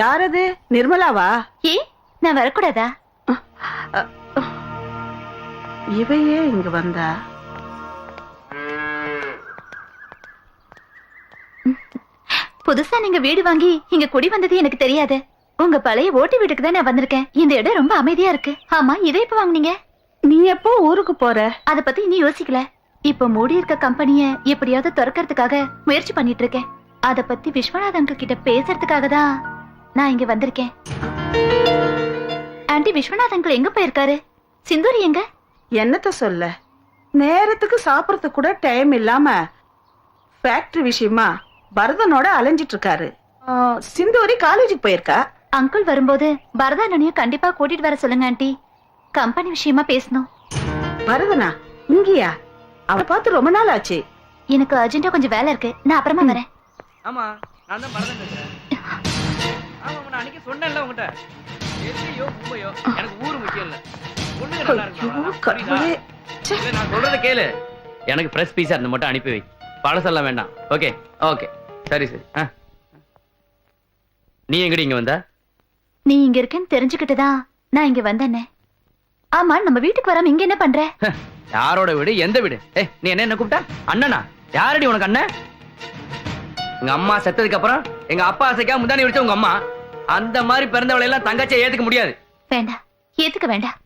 யாரது? நிர்மலாவா? ஏ நான் வரக்கூடாதா? இவையே இங்க வந்தா? புதுசா நீங்க வீடு வாங்கி இங்க குடி வந்தது எனக்கு தெரியாது. உங்க பழைய ஓட்டு வீட்டுக்கு தான் நான் வந்திருக்கேன். இந்த இடம் ரொம்ப அமைதியா இருக்கு. ஆமா, இதை எப்ப வாங்குனீங்க? நீ எப்போ ஊருக்கு போற? அத பத்தி இன்னும் யோசிக்கல. இப்ப மூடி இருக்க கம்பெனிய எப்படியாவது திறக்கிறதுக்காக முயற்சி பண்ணிட்டு இருக்கேன். அத பத்தி விஸ்வநாத் அங்கிள் கிட்ட பேசுறதுக்காக தான் நான் இங்க வந்திருக்கேன். ஆண்டி, விஸ்வநாத் அங்கிள் எங்க போயிருக்காரு? சிந்தூரி எங்க? என்னத்த சொல்ல, நேரத்துக்கு சாப்பிடறதுக்கு கூட டைம் இல்லாம ஃபேக்டரி விஷயமா பரதனோட அலைஞ்சிட்டு இருக்காரு. சிந்தூரி காலேஜுக்கு போயிருக்கா. அங்கிள் வரும்போது பரதானனையும் கண்டிப்பா கூட்டிட்டு வர சொல்லுங்க ஆண்டி. கம்பெனி விஷயமா பேசணும். பரதனா இங்கயா? அவ பார்த்து ரொம்ப நாள் ஆச்சு. எனக்கு அர்ஜென்ட்டா கொஞ்சம் வேலை இருக்கு, நான் அப்புறமா வரேன். ஆமா, நான் தான் பரதன் பேசுறேன். ஆமா, நான் அன்னைக்கு சொன்னேன்ல உங்ககிட்ட, எல்லையோ மும்பையோ எனக்கு ஊரு முக்கியம் இல்ல, பொண்ணுங்க நல்லா இருக்கணும். நான் சொல்றத கேளு. எனக்கு ஃப்ரெஷ் பீஸா இருந்து மட்டும் அனுப்பி வை, பழசெல்லாம் வேண்டாம். ஓகே ஓகே, சரி சரி. நீ எங்கடி இங்க வந்த? நீ இங்க இருக்கேன்னு தெரிஞ்சுக்கிட்டுதான் நான் இங்க வந்தேனே. ஆமா, நம்ம வீட்டுக்கு வராம இங்க என்ன பண்ற? யாரோட வீடு? எந்த வீடு? நீ என்ன கூப்பிட்டா அண்ணனா? யாரடி உனக்கு அண்ணன்? எங்க அம்மா செத்ததுக்கு அப்புறம் எங்க அப்பா ஆசைக்கா முந்தானி விரிச்ச உங்க அம்மா. அந்த மாதிரி பிறந்தவளை எல்லாம் தங்கச்சியை ஏத்துக்க முடியாது. வேண்டாம், ஏத்துக்க வேண்டாம்.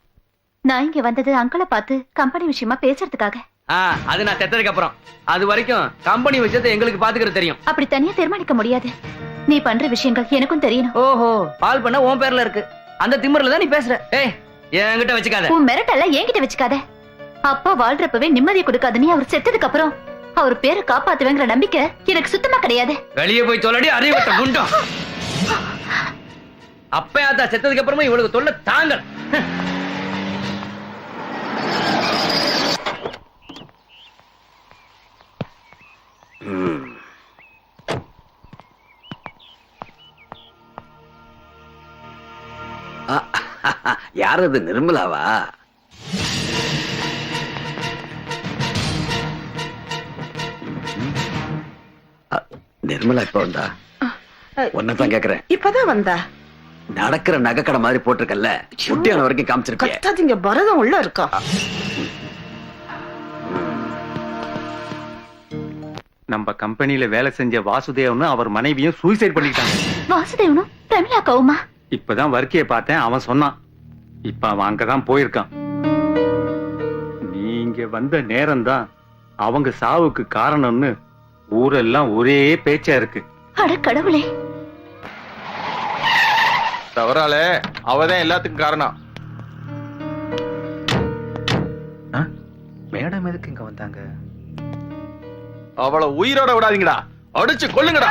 நான் இங்க வந்தது அங்கிளை பார்த்து கம்பெனி விஷயமா பேசுறதுக்காக. அது நான் செத்ததுக்கு அப்புறம். அது வரைக்கும் கம்பெனி விஷயத்தை எங்களுக்கு பாத்துக்கிறது தெரியும். அப்படி தனியா தீர்மானிக்க முடியாது. நீ பண்ற விஷயங்கள் எனக்கும் தெரியணும். ஓஹோ, பால் பண்ண உன் பேர்ல இருக்கு. அந்த திமிர்ல தான் நீ பேசுற. என்கிட்ட வச்சுக்காத. உன் மிரட்டல்ல என்கிட்ட வச்சுக்காத. அப்பா வாழ்றப்பவே நிம்மதியை கொடுக்காத நீ அவர் செத்ததுக்கு அப்புறம் அவர் பேரை காப்பாத்துவேங்கிற நம்பிக்கை எனக்கு சுத்தமா கிடையாது. வெளியே போய் சொல்லடி அறிவட்ட குண்டம். அப்பயாத்தா செத்ததுக்கு அப்புறமா இவளுக்கு தொல்லை தாங்கள். யார் அது? நிர்மலாவா? நிர்மலா இப்ப வந்தா? ஒன்னதான் கேக்குறேன். இப்பதான் வந்தா. நடக்கிற நகைக்கடை மாதிரி போட்டிருக்கல்ல, குட்டியான வரைக்கும் காமிச்சிருக்கேன். கத்தாதீங்க, பரதம் உள்ள இருக்கா. நம்ம கம்பெனில வேலை செஞ்ச வாசுதேவனும் அவர் மனைவியும் சூசைட் பண்ணிட்டாங்க. வாசுதேவனும் பிரமிளா கவுமா? இப்பதான் வர்க்கிய பார்த்தேன், அவன் சொன்னான். இப்ப அவன் அங்கதான் போயிருக்கான். நீங்க வந்த நேரம்தான் அவங்க சாவுக்கு காரணம்னு ஊரெல்லாம் ஒரே பேச்சா இருக்கு. அட கடவுளே! தவறாலே அவதான் எல்லாத்துக்கும் காரணம். மேடம் எதுக்கு இங்க வந்தாங்க? அவளை உயிரோட விடாதீங்கடா, அடிச்சு கொல்லுங்கடா.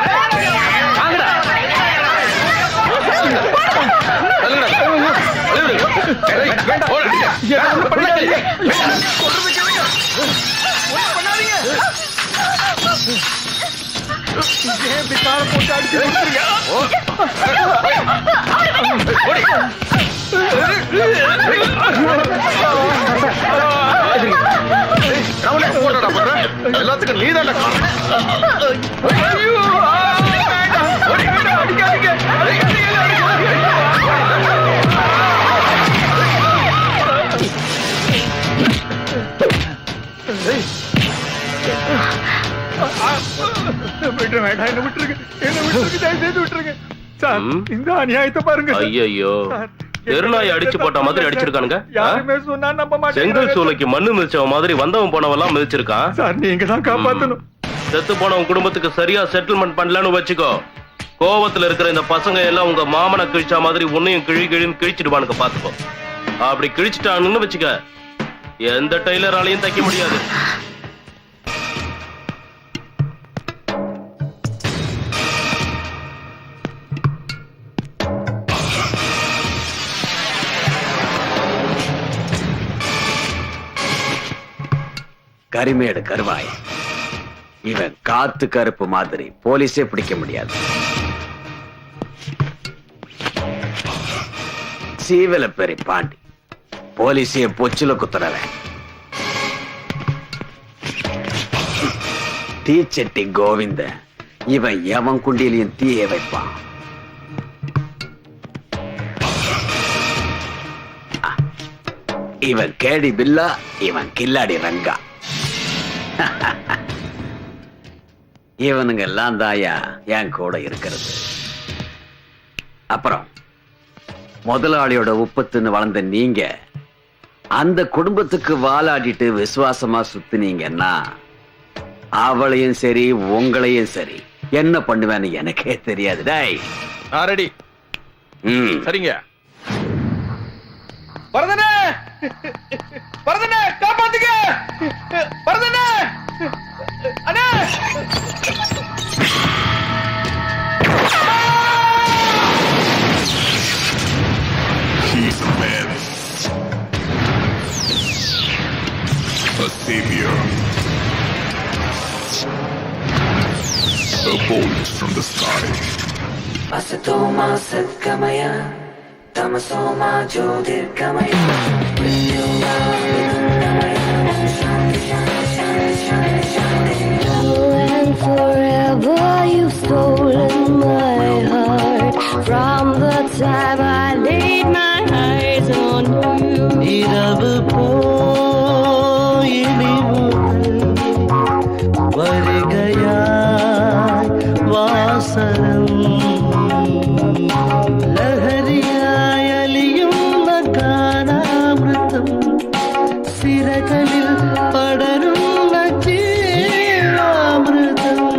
வாங்கடா. எல்லாத்துக்கும் நீதான் இந்த அநியாயத்தை பாருங்க. ஐயோ, தெருநாய் அடிச்சு போட்ட மாதிரி அடிச்சிருக்கானுங்க. யாருமே சொன்னா நம்ப மாட்டேன். செங்கல் சூளைக்கு மண்ணு மிதிச்சவ மாதிரி வந்தவன் போனவெல்லாம் மிதிச்சிருக்கான். சார், நீங்க தான் காப்பாத்தணும். செத்து போனவன் குடும்பத்துக்கு சரியா செட்டில்மெண்ட் பண்ணலன்னு வச்சுக்கோ. கோவத்துல இருக்கிற இந்த பசங்க எல்லாம் உங்க மாமனை கிழிச்சா மாதிரி உன்னையும் கிழின்னு கிழிச்சிடுவானுங்க, பாத்துக்கோ. அப்படி கிழிச்சிட்டானுன்னு வச்சுக்க, எந்த டெய்லராலையும் தைக்க முடியாது. கரிமேடு கருவாய், இவன் காத்து கருப்பு மாதிரி போலீஸே பிடிக்க முடியாது. சீவல பெரிய பாண்டி, போலீஸே பொச்சுல குத்துறவன். தீச்சட்டி கோவிந்த, இவன் எவன் குண்டியிலையும் தீய வைப்பான். இவன் கேடி பில்லா, இவன் கில்லாடி ரங்கா. இவனுங்க எல்லாம் தாயா என் கூட இருக்கிறது. அப்புறம் முதலாளியோட உப்பத்துன்னு வளர்ந்த நீங்க அந்த குடும்பத்துக்கு வாலாடிட்டு விசுவாசமா சுத்தினீங்கன்னா அவளையும் சரி உங்களையும் சரி என்ன பண்ணுவேன்னு எனக்கே தெரியாது. டேய் நான் ரெடி. ம் சரிங்க. வரதனே, வரதனே காப்பாத்துங்க, வரதனே அண்ணே. He's a man, a savior, a bolt from the sky. Asatoma Satgamaya, Tamasoma Jyotirgamaya, Mrityunga Mridungamaya, Shanti Shanti Shanti Shanti Shanti. And forever you've stolen my heart from the time I laid my eyes on you. இரவு போயினி வருகையாய் வாசனம் லஹரியாய் அலியும் கானாமிருத்தம் சிறகளில் படரும் ஜீவாமிருதம்.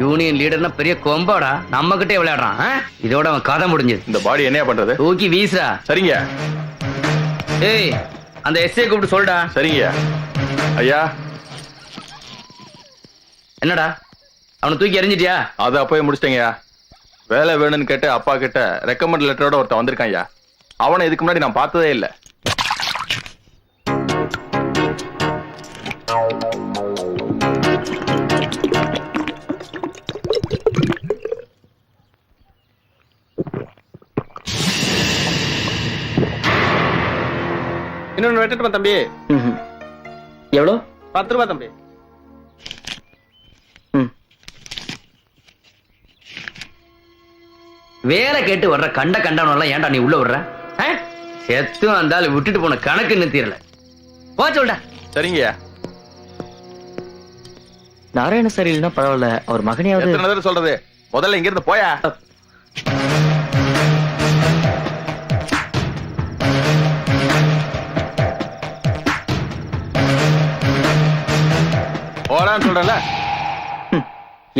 Union லீடர்னா பெரிய கொம்பாடா, நம்ம கிட்டே விளையாடுறான். இதோட அவன் கதை முடிஞ்சது. இந்த பாடி என்ன பண்றது? தூக்கி வீசுறா. சரிங்க. ஏய், அந்த எஸ்ஐ கூப்பிட்டு சொல்டா. சரிங்க ஐயா. என்னடா அவனை தூக்கி எறிஞ்சிட்டியா? அதை அப்பவே முடிச்சிட்டேங்கய்யா. வேலை வேணும்னு கேட்டு அப்பா கிட்ட ரெக்கமெண்ட் லெட்டரோட ஒருத்தன் வந்திருக்கான் ஐயா. அவனை இதுக்கு முன்னாடி நான் பார்த்ததே இல்லை. இன்னொன்னு வெட்டுமா தம்பி? எவ்வளோ? 10 ரூபா தம்பி. வேலை கேட்டு வர்ற கண்ட கண்டவனெல்லாம் ஏன்டா நீ உள்ள விடுற? செத்தும் அந்தாலும் விட்டுட்டு போன கணக்குன்னு தீரல. போ சொல்டா. சரிங்கய்யா. நாராயண சார் இல்லைன்னா பரவாயில்ல, அவர் மகனையாவது. எத்தனை தடவை சொல்றது? முதல்ல இங்க இருந்து போயா. போடான்னு சொல்றல.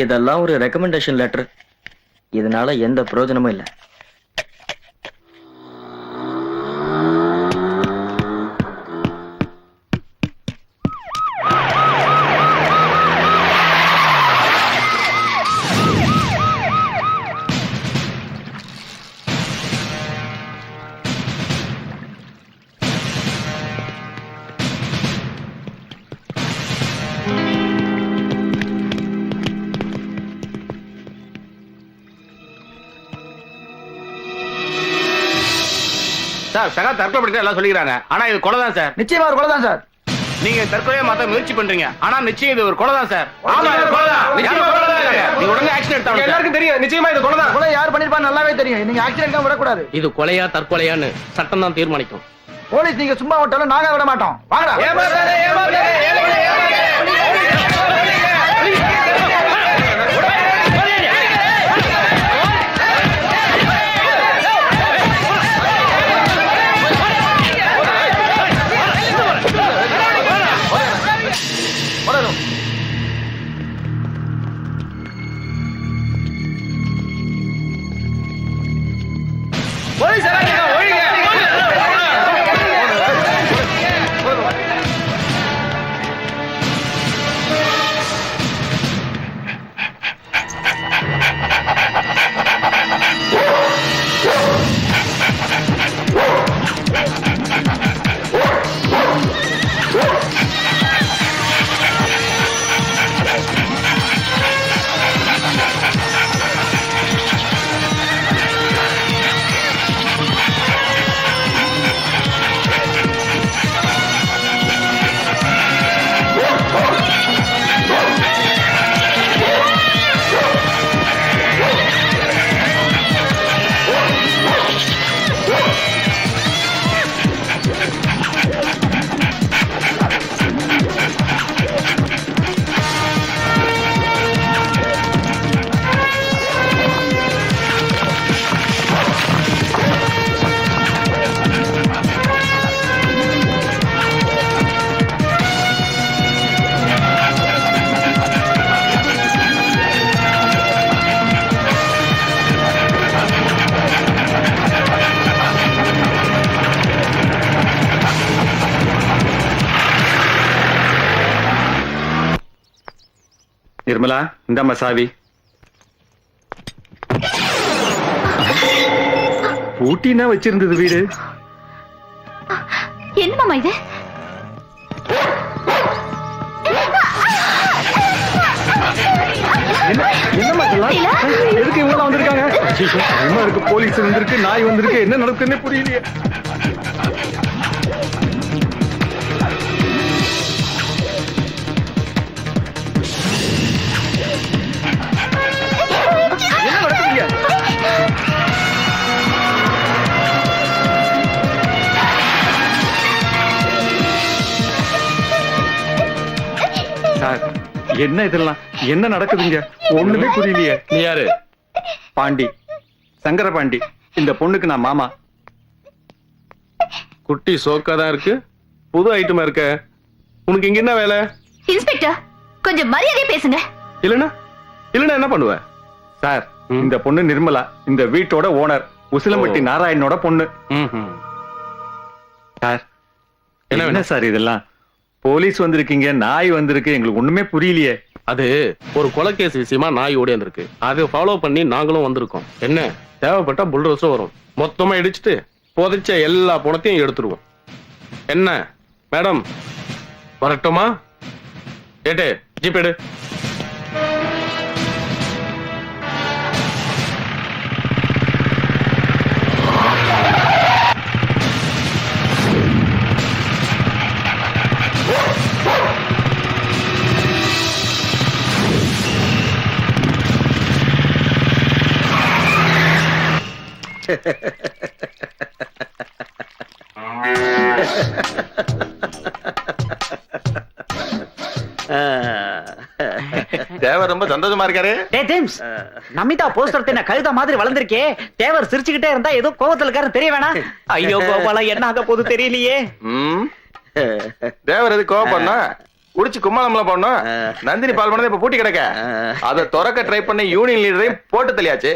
இதெல்லாம் ஒரு ரெக்கமெண்டேஷன் லெட்டர். இதனால எந்த பிரயோஜனமும் இல்லை. சார், சகா தற்கொலை பண்ணிட்டு எல்லாம் சொல்லிக்கிறாங்க. ஆனா இது கொலை தான் சார். நிச்சயமா ஒரு கொலை தான் சார். நீங்க தற்கொலையை மாத்த முயற்சி பண்றீங்க. ஆனா நிச்சயம் இது ஒரு கொலை தான் சார். ஆமா, இது கொலை தான். நிச்சயமா கொலை தான். நீங்க உடனே ஆக்ஷன் எடுத்தாங்க. எல்லாருக்கும் தெரியும். நிச்சயமா இது கொலை தான். கொலை யார் பண்ணிருப்பான்னு நல்லாவே தெரியும். நீங்க ஆக்ஷன் எடுக்க விட கூடாது. இது கொலையா தற்கொலையான்னு சட்டம் தான் தீர்மானிக்கும். போலீஸ் நீங்க சும்மா விட்டாலும் நாங்க விட மாட்டோம். வாங்கடா. நிர்மலா இந்தாம்மா சாவி. பூட்டினா வச்சிருந்தது வீடு. என்ன மாமா இது? என்னம்மா இதெல்லாம்? எதுக்கு இவங்க வந்திருக்காங்க? என்ன இருக்கு? போலீஸ் வந்திருக்கு, நாய் வந்திருக்கு, என்ன நடக்குதுன்னே புரியலையே. என்ன நடக்குதுங்க? சார், என்ன இதெல்லாம்? என்ன நடக்குதுங்க? ஒண்ணுமே புரியலையே. நீ யாரு? பாண்டி, சங்கர பாண்டி. இந்த பொண்ணுக்கு நான் மாமா. குட்டி சோக்காதான் இருக்கு, புது ஐட்டமா இருக்க. உனக்கு இங்க என்ன வேலை? இன்ஸ்பெக்டர், கொஞ்சம் மரியாதையா பேசுங்க. இல்லனா என்ன பண்ணுவ? சார், இந்த பொண்ணு நிர்மலா, இந்த வீட்டோட ஓனர், உசிலம்பட்டி நாராயணனோட பொண்ணு. சார், என்ன சார் இதெல்லாம்? போலீஸ் வந்திருக்கீங்க, நாய் வந்திருக்கு, எங்களுக்கு ஒண்ணுமே புரியலையே. அது ஒரு கொலைகேஸ் விஷயமா நாய் ஓடி வந்திருக்கு. அதை ஃபாலோ பண்ணி நாங்களும் வந்திருக்கோம். என்ன தேவைப்பட்டா புல்டோசரும் வரும். மொத்தமா இடிச்சுட்டு புதைச்ச எல்லா பணத்தையும் எடுத்துருவோம். என்ன மேடம், வரட்டுமா? ஏட்டே ஜிபேடு. தேவர் ரொம்ப சந்தோஷமா இருக்காரு. நமிதா போஸ்டர் தின்ன கழுத மாதிரி வளர்ந்திருக்கே. தேவர் சிரிச்சுக்கிட்டே இருந்தா ஏதோ கோவத்துல இருக்காரு தெரிய வேணாம். ஐயோ கோபாலா, என்ன ஆக போது தெரியலையே. தேவர் எது கோவப்படனா? குடிச்சு கும்மாளம்லாம் பண்ணோம். நந்தினி பால் பண்ணதை இப்ப பூட்டி கிடக்க. அதை திறக்க ட்ரை பண்ண யூனியன் லீடரையும் போட்டு தெரியாச்சு.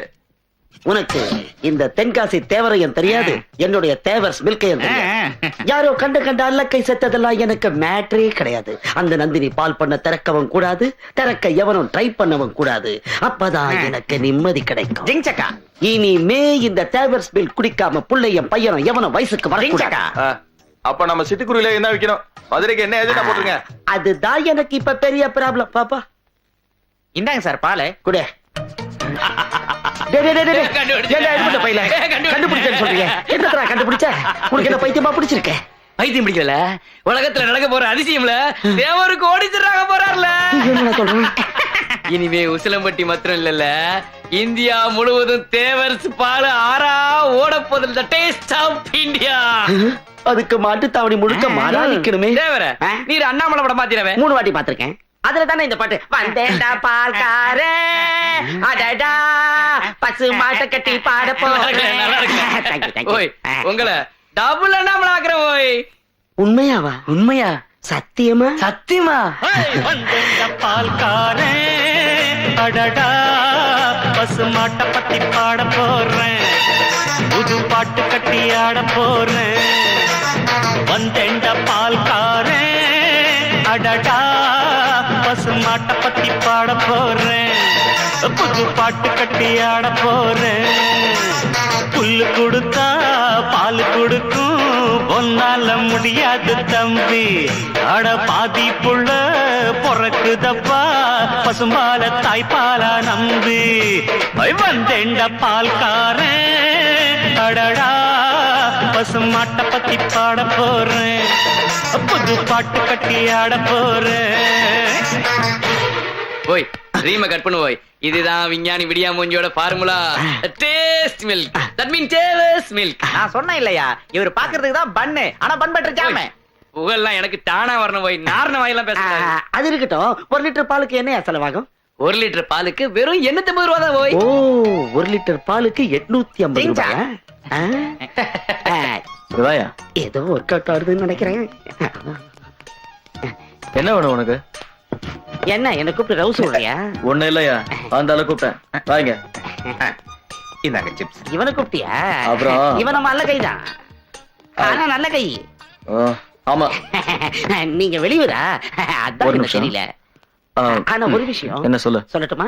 உனக்கு இந்த தென்காசி தேவரையும் தெரியாது, என்னுடைய தேவர்ஸ் மில்கையும் தெரியாது. யாரோ கண்ட அல்லக்கை செத்ததெல்லாம் எனக்கு மேட்ரே கிடையாது. அந்த நந்தினி பால் பண்ண திறக்கவும் கூடாது, திறக்க எவனும் ட்ரை பண்ணவும் கூடாது. அப்பதான் எனக்கு நிம்மதி கிடைக்கும். இனிமே இந்த தேவர்ஸ் மில் குடிக்காம புள்ளையும் பையனும் எவனும் வயசுக்கு வரீங்க. அப்ப நம்ம சிட்டுக்குருவில என்ன வைக்கணும்? மதுரைக்கு என்ன எதுனா போட்டுருங்க. அதுதான் எனக்கு இப்ப பெரிய ப்ராப்ளம். பாப்பா இந்தாங்க சார் பாலை குடு. பைத்தியம் பிடிக்கல. உலகத்துல நடக்க போற அதிசயம்ல தேவருக்கு ஓடிச்சிடறாங்க போறாருல. இனிமே உசிலம்பட்டி மாத்திரம் இல்லல்ல, இந்தியா முழுவதும் தேவர்ஸ் பால் ஆறா ஓட போதில் டேஸ்ட் ஆஃப் இந்தியா. அதுக்கு மாட்டு தாவணி முழுக்க மாறா நிக்கணுமே. தேவர நீர் அண்ணாமலை படம் பாத்திரவே? 3 வாட்டி பாத்திருக்கேன். அதுல தானே இந்த பாட்டு வந்தேண்டா பால்காரே அடடா பசு மாட்டை கட்டி பாட போறேன். ஓய் உங்களை டபுள் அண்ணாமலை ஆக்குறேன். ஓய் உண்மையாவா? உண்மையா? சத்தியமா? சத்தியமா? வந்தேண்டா பால்காரே அடடா பசு மாட்டை பத்தி பாட போறேன். புது பாட்டு கட்டி ஆட போறேன். வந்தேண்டா பால்காரே அடடா பசு மாட்டை பத்தி பாட போறேன். புது பாட்டு கட்டி ஆட போறேன். புல்லு கொடுத்தா பால் கொடுக்கும், ஒன்னால முடியாது தம்பி. அட பாதி புள்ள பொறக்குதப்பா, பசும்பால தாய்ப்பாலா நம்பி. வந்தேண்ட பால்காரன் அடடா பசு மாட்டை பத்தி பாட போறேன். புது பாட்டு கட்டி ஆட போறேன். ஓய் ரீம கட் பண்ணு. ஓய் இதுதான் விஞ்ஞானி விடியா மூஞ்சியோட formula. Taste milk, that mean டேவர்ஸ் மில்க். நான் சொன்னேன் இல்லையா, இவர் பாக்குறதுக்கு தான் பண்ணு, ஆனா பன் பட்டர் ஜாம். புகழ்லாம் எனக்கு தானா வரணும். போய் நார்ன வாயிலாம் பேசுறேன். அது இருக்கட்டும். 1 லிட்டர் பாலுக்கு என்ன செலவாகும்? 1 லிட்டர் பாலுக்கு வெறும் 850 ரூபா தான். போய் 1 லிட்டர் பாலுக்கு 850 ரூபாயா? ஏதோ ஒர்க் அவுட் ஆகுதுன்னு நினைக்கிறேன். என்ன வேணும் உனக்கு? என்ன என்ன கூப்பிட்டு ரவுஸ் சொல்றியா? ஒண்ணு இல்லையா, அந்த அளவு கூப்பிட்டேன். வாங்க இந்தாங்க சிப்ஸ். இவனை கூப்பிட்டியா? அப்புறம் இவன் நம்ம நல்ல கைதான். ஆனா நல்ல கை. ஆமா. நீங்க வெளியூரா? அதான் தெரியல. ஆனா ஒரு விஷயம் என்ன சொல்லு? சொல்லட்டுமா?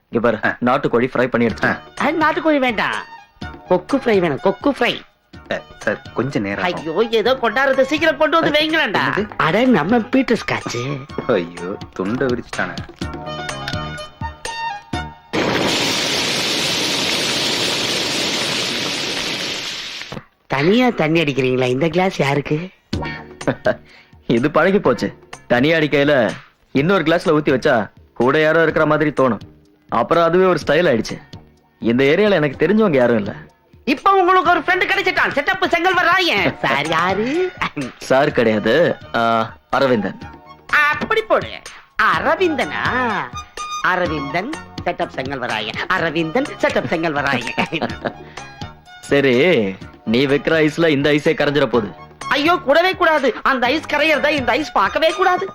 இங்க பாரு, நாட்டுக்கோழி ஃப்ரை பண்ணி எடுத்து. நாட்டுக்கோழி வேண்டாம், கொக்கு ஃப்ரை வேணும். கொக்கு ஃப்ரை. சார் கொஞ்சம் நேரம் ஆகும். ஐயோ, ஏதோ கொண்டாடுறத சீக்கிரம் கொண்டு வந்து வைங்களேன்டா. அட நம்ம பீட்டர் ஸ்காட்ச். ஐயோ துண்டை விரிச்சுட்டானே. தனியா தண்ணி அடிக்கிறீங்களா? இந்த கிளாஸ் யாருக்கு? இது பழகி போச்சு. தனி அடிக்கையில இன்னொரு கிளாஸ்ல ஊத்தி வச்சா கூட யாரோ இருக்கிற மாதிரி தோணும். அப்புறம் அதுவே ஒரு ஸ்டைல் ஆயிடுச்சு. இந்த ஏரியால எனக்கு தெரிஞ்சவங்க யாரும் இல்ல. இப்ப உங்களுக்கு ஒரு ஃப்ரெண்ட் கிடைச்சிட்டான். செட்டப் செங்கல்வர் ராயன். சார் யாரு? சார் கிடையாது, அரவிந்தன். அப்படி போடு. அரவிந்தனா? அரவிந்தன் செட்டப் செங்கல்வராயன். அரவிந்தன் செட்டப் செங்கல்வராயன். சரி, நீ வைக்கிற ஐஸ்ல இந்த ஐஸே கரைஞ்சிட போகுது. ஐயோ, கூடவே கூடாது. அந்த ஐஸ் கரையறத இந்த ஐஸ் பார்க்கவே கூடாது.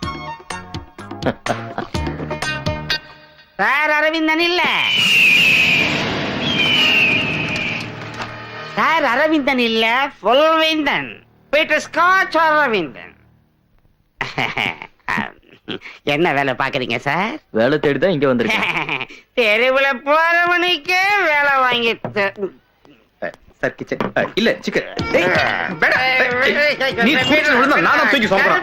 சார் அரவிந்தன் இல்ல. சார் அரவிந்தன் இல்ல, ஃபுல்விந்தன். Peter Scotch Aravindan. என்ன வேலை பாக்குறீங்க சார்? வேலை தேடிதான் இங்க வந்திருக்கேன். தெருவுல போறவனுக்கே வேலை வாங்கி சார் கிச்சன் இல்ல சிக்கன். நீ குடிச்சு விழுந்தா நானும் தூக்கி சொல்றேன்.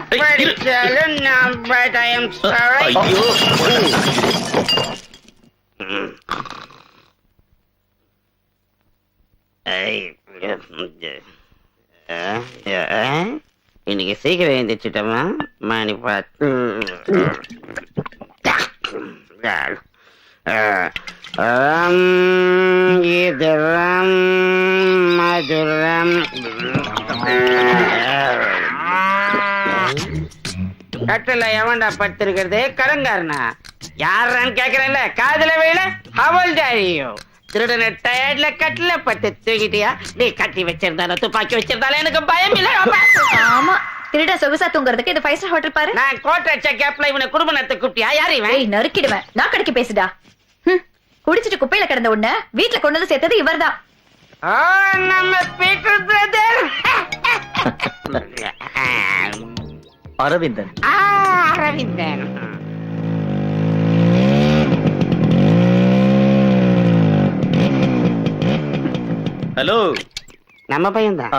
இன்னைக்கு சீக்கிரம் எழுந்திரிச்சிட்டோமா? மணி பார்த்து இதுரம் மதுரம். கட்டில எவன்டா படுத்திருக்கிறது? கடங்காரனா? யாரான்னு கேக்குறேன்ல, காதுல வேல. ஹவல்தாரியோ திருடன டயர்ட்ல கட்டில பட்டு தூங்கிட்டியா? நீ கட்டி வச்சிருந்தாலும் துப்பாக்கி வச்சிருந்தாலும் எனக்கு பயம் இல்ல. ஆமா, திருட சொகுசா தூங்குறதுக்கு இது 5 ஸ்டார் ஹோட்டல் பாரு. நான் கோட்டை அடிச்ச கேப்ல இவனை குடும்ப நடத்த கூப்பிட்டியா? யாரு இவன்? ஏய், நறுக்கிடுவேன். நான் கடைக்கு பேசுடா. குடிச்சிட்டு குப்பையில கிடந்த உன்ன வீட்டுல கொண்டு வந்து சேர்த்தது இவர்தான். நம்ம Peter brother. Aravindan. Aravindan. Hello, நம்ம பையன் தான்.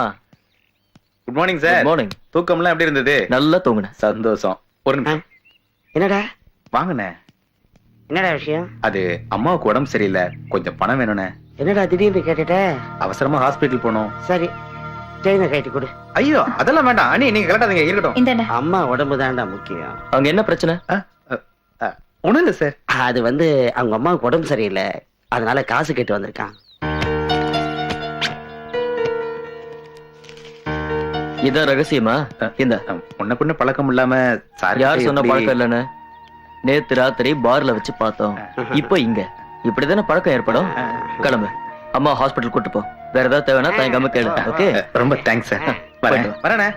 Good morning sir. Good morning. தூக்கம்லாம் எப்படி இருந்தது? நல்லா தூங்குனேன். சந்தோஷம். ஒரு நிமிஷம். என்னடா? வாங்கண்ணே. என்னடா விஷயம்? அது அம்மாவுக்கு உடம்பு சரியில்லை, கொஞ்சம் பணம் வேணும்ண்ணே. என்னடா திடீர்னு கேட்டுட்ட? அவசரமா ஹாஸ்பிட்டல் போனோம். சரி, செயினை கட்டி கொடு. ஐயோ அதெல்லாம் வேண்டாம் அண்ணி, நீங்க கலட்டாதீங்க, இருக்கட்டும். இந்தாண்ணே. அம்மா உடம்பு தான்டா முக்கியம். அங்க என்ன பிரச்சனை? ஒண்ணும் இல்ல சார். அது வந்து அவங்க அம்மாவுக்கு உடம்பு சரியில்லை, அதனால காசு கேட்டு வந்திருக்கான். இதான் ரகசியமா? இந்த முன்ன பின்ன பழக்கம் இல்லாம சார் யார் சொன்ன பழக்கம் இல்லன்னு? நேத்து ராத்திரி பார்ல வச்சு பார்த்தோம். இப்போ இங்க இப்படிதானே பழக்கம் ஏற்படும். கிளம்பு, அம்மா ஹாஸ்பிட்டல் கூட்டு போ. வேற ஏதாவது தேவைன்னா தயங்காம கேளு. ஓகே, ரொம்ப தேங்க்ஸ் சார். வரேனே.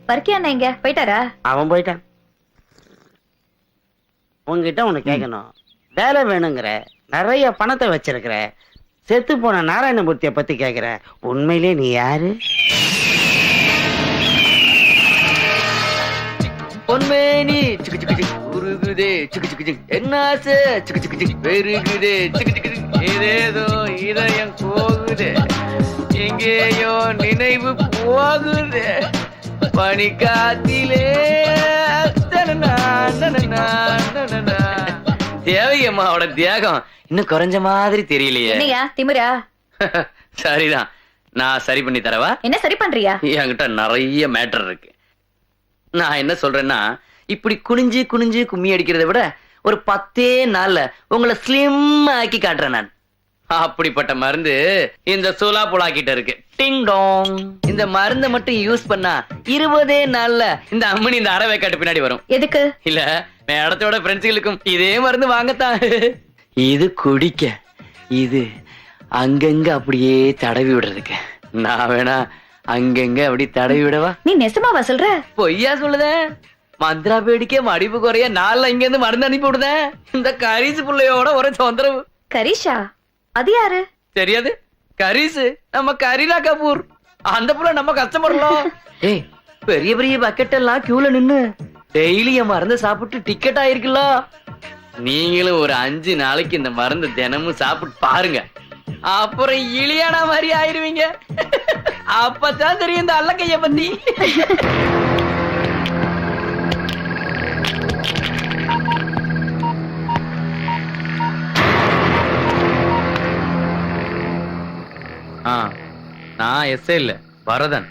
பர்க்கியா அண்ணா இங்க போயிட்டாரா? அவன் போயிட்டான். உங்ககிட்ட ஒண்ணு கேட்கணும். வேலை வேணுங்கிற, நிறைய பணத்தை வச்சிருக்கிற, செத்து போன நாராயணமூர்த்திய பத்தி கேக்குற. உண்மையிலே நீ யாரு? பொன்மேனி சிக்கு சிக்கு சிக்கு உருகுதே சிக்கு சிக்கு சிக்கு என்ன ஆசை சிக்கு சிக்கு சிக்கு பெருகுதே சிக்கு சிக்கு சிக்கு ஏதேதோ இதயம் போகுதே எங்கேயோ நினைவு போகுதே பனிக்காத்திலே தேவையம்மாவோட தியாகம் இன்னும் குறைஞ்ச மாதிரி தெரியலையே. என்னையா திமிரா? சரிதான், நான் சரி பண்ணி தரவா? என்ன சரி பண்றியா? என்கிட்ட நிறைய மேட்டர் இருக்கு. நான் என்ன சொல்றேன்னா, இப்படி குனிஞ்சு குனிஞ்சு கும்மி அடிக்கிறத விட ஒரு 10 நாள்ல உங்களை ஸ்லிம் ஆக்கி காட்டுறேன் நான். அப்படிப்பட்ட மருந்து இந்த சோலாப்புலா கிட்ட இருக்கு. டிங் டாங். இந்த மருந்தை மட்டும் யூஸ் பண்ணா 20 நாள்ல இந்த அம்மனி இந்த அரை வேக்காட்டு பின்னாடி வரும். எதுக்கு? இல்ல, மேடத்தோட ஃப்ரெண்ட்ஸுகளுக்கும் இதே மருந்து வாங்கத்தான். இது குடிக்க, இது அங்கங்க அப்படியே தடவி விடுறதுக்கு. நான் வேணா அங்கங்க அப்படி தடவி விடவா? நீ நெசமாவா சொல்ற? பொய்யா சொல்லுத? மந்திரா பேடிக்க மடிப்பு குறைய நாள்ல இங்க இருந்து மருந்து அனுப்பி விடுத. இந்த கரிசு புள்ளையோட ஒரு தொந்தரவு. கரிஷா? அது யாரு? தெரியாது? கரீஸ் நம்ம கரீனா கபூர் அந்த புள்ள நம்ம கஸ்டமர்லாம். ஏய் பெரிய பெரிய பக்கெட் எல்லாம் கியூல நின்னு டெய்லி என் மருந்து சாப்பிட்டு டிக்கெட் ஆயிருக்குல்ல. நீங்களும் ஒரு 5 நாளைக்கு இந்த மருந்து தினமும் சாப்பிட்டு பாருங்க, அப்புறம் இலியானா மாதிரி ஆயிருவீங்க. அப்பதான் தெரியும் இந்த அல்லக்கைய பத்தி. நான் எஸ்ஏ இல்ல பரதன்.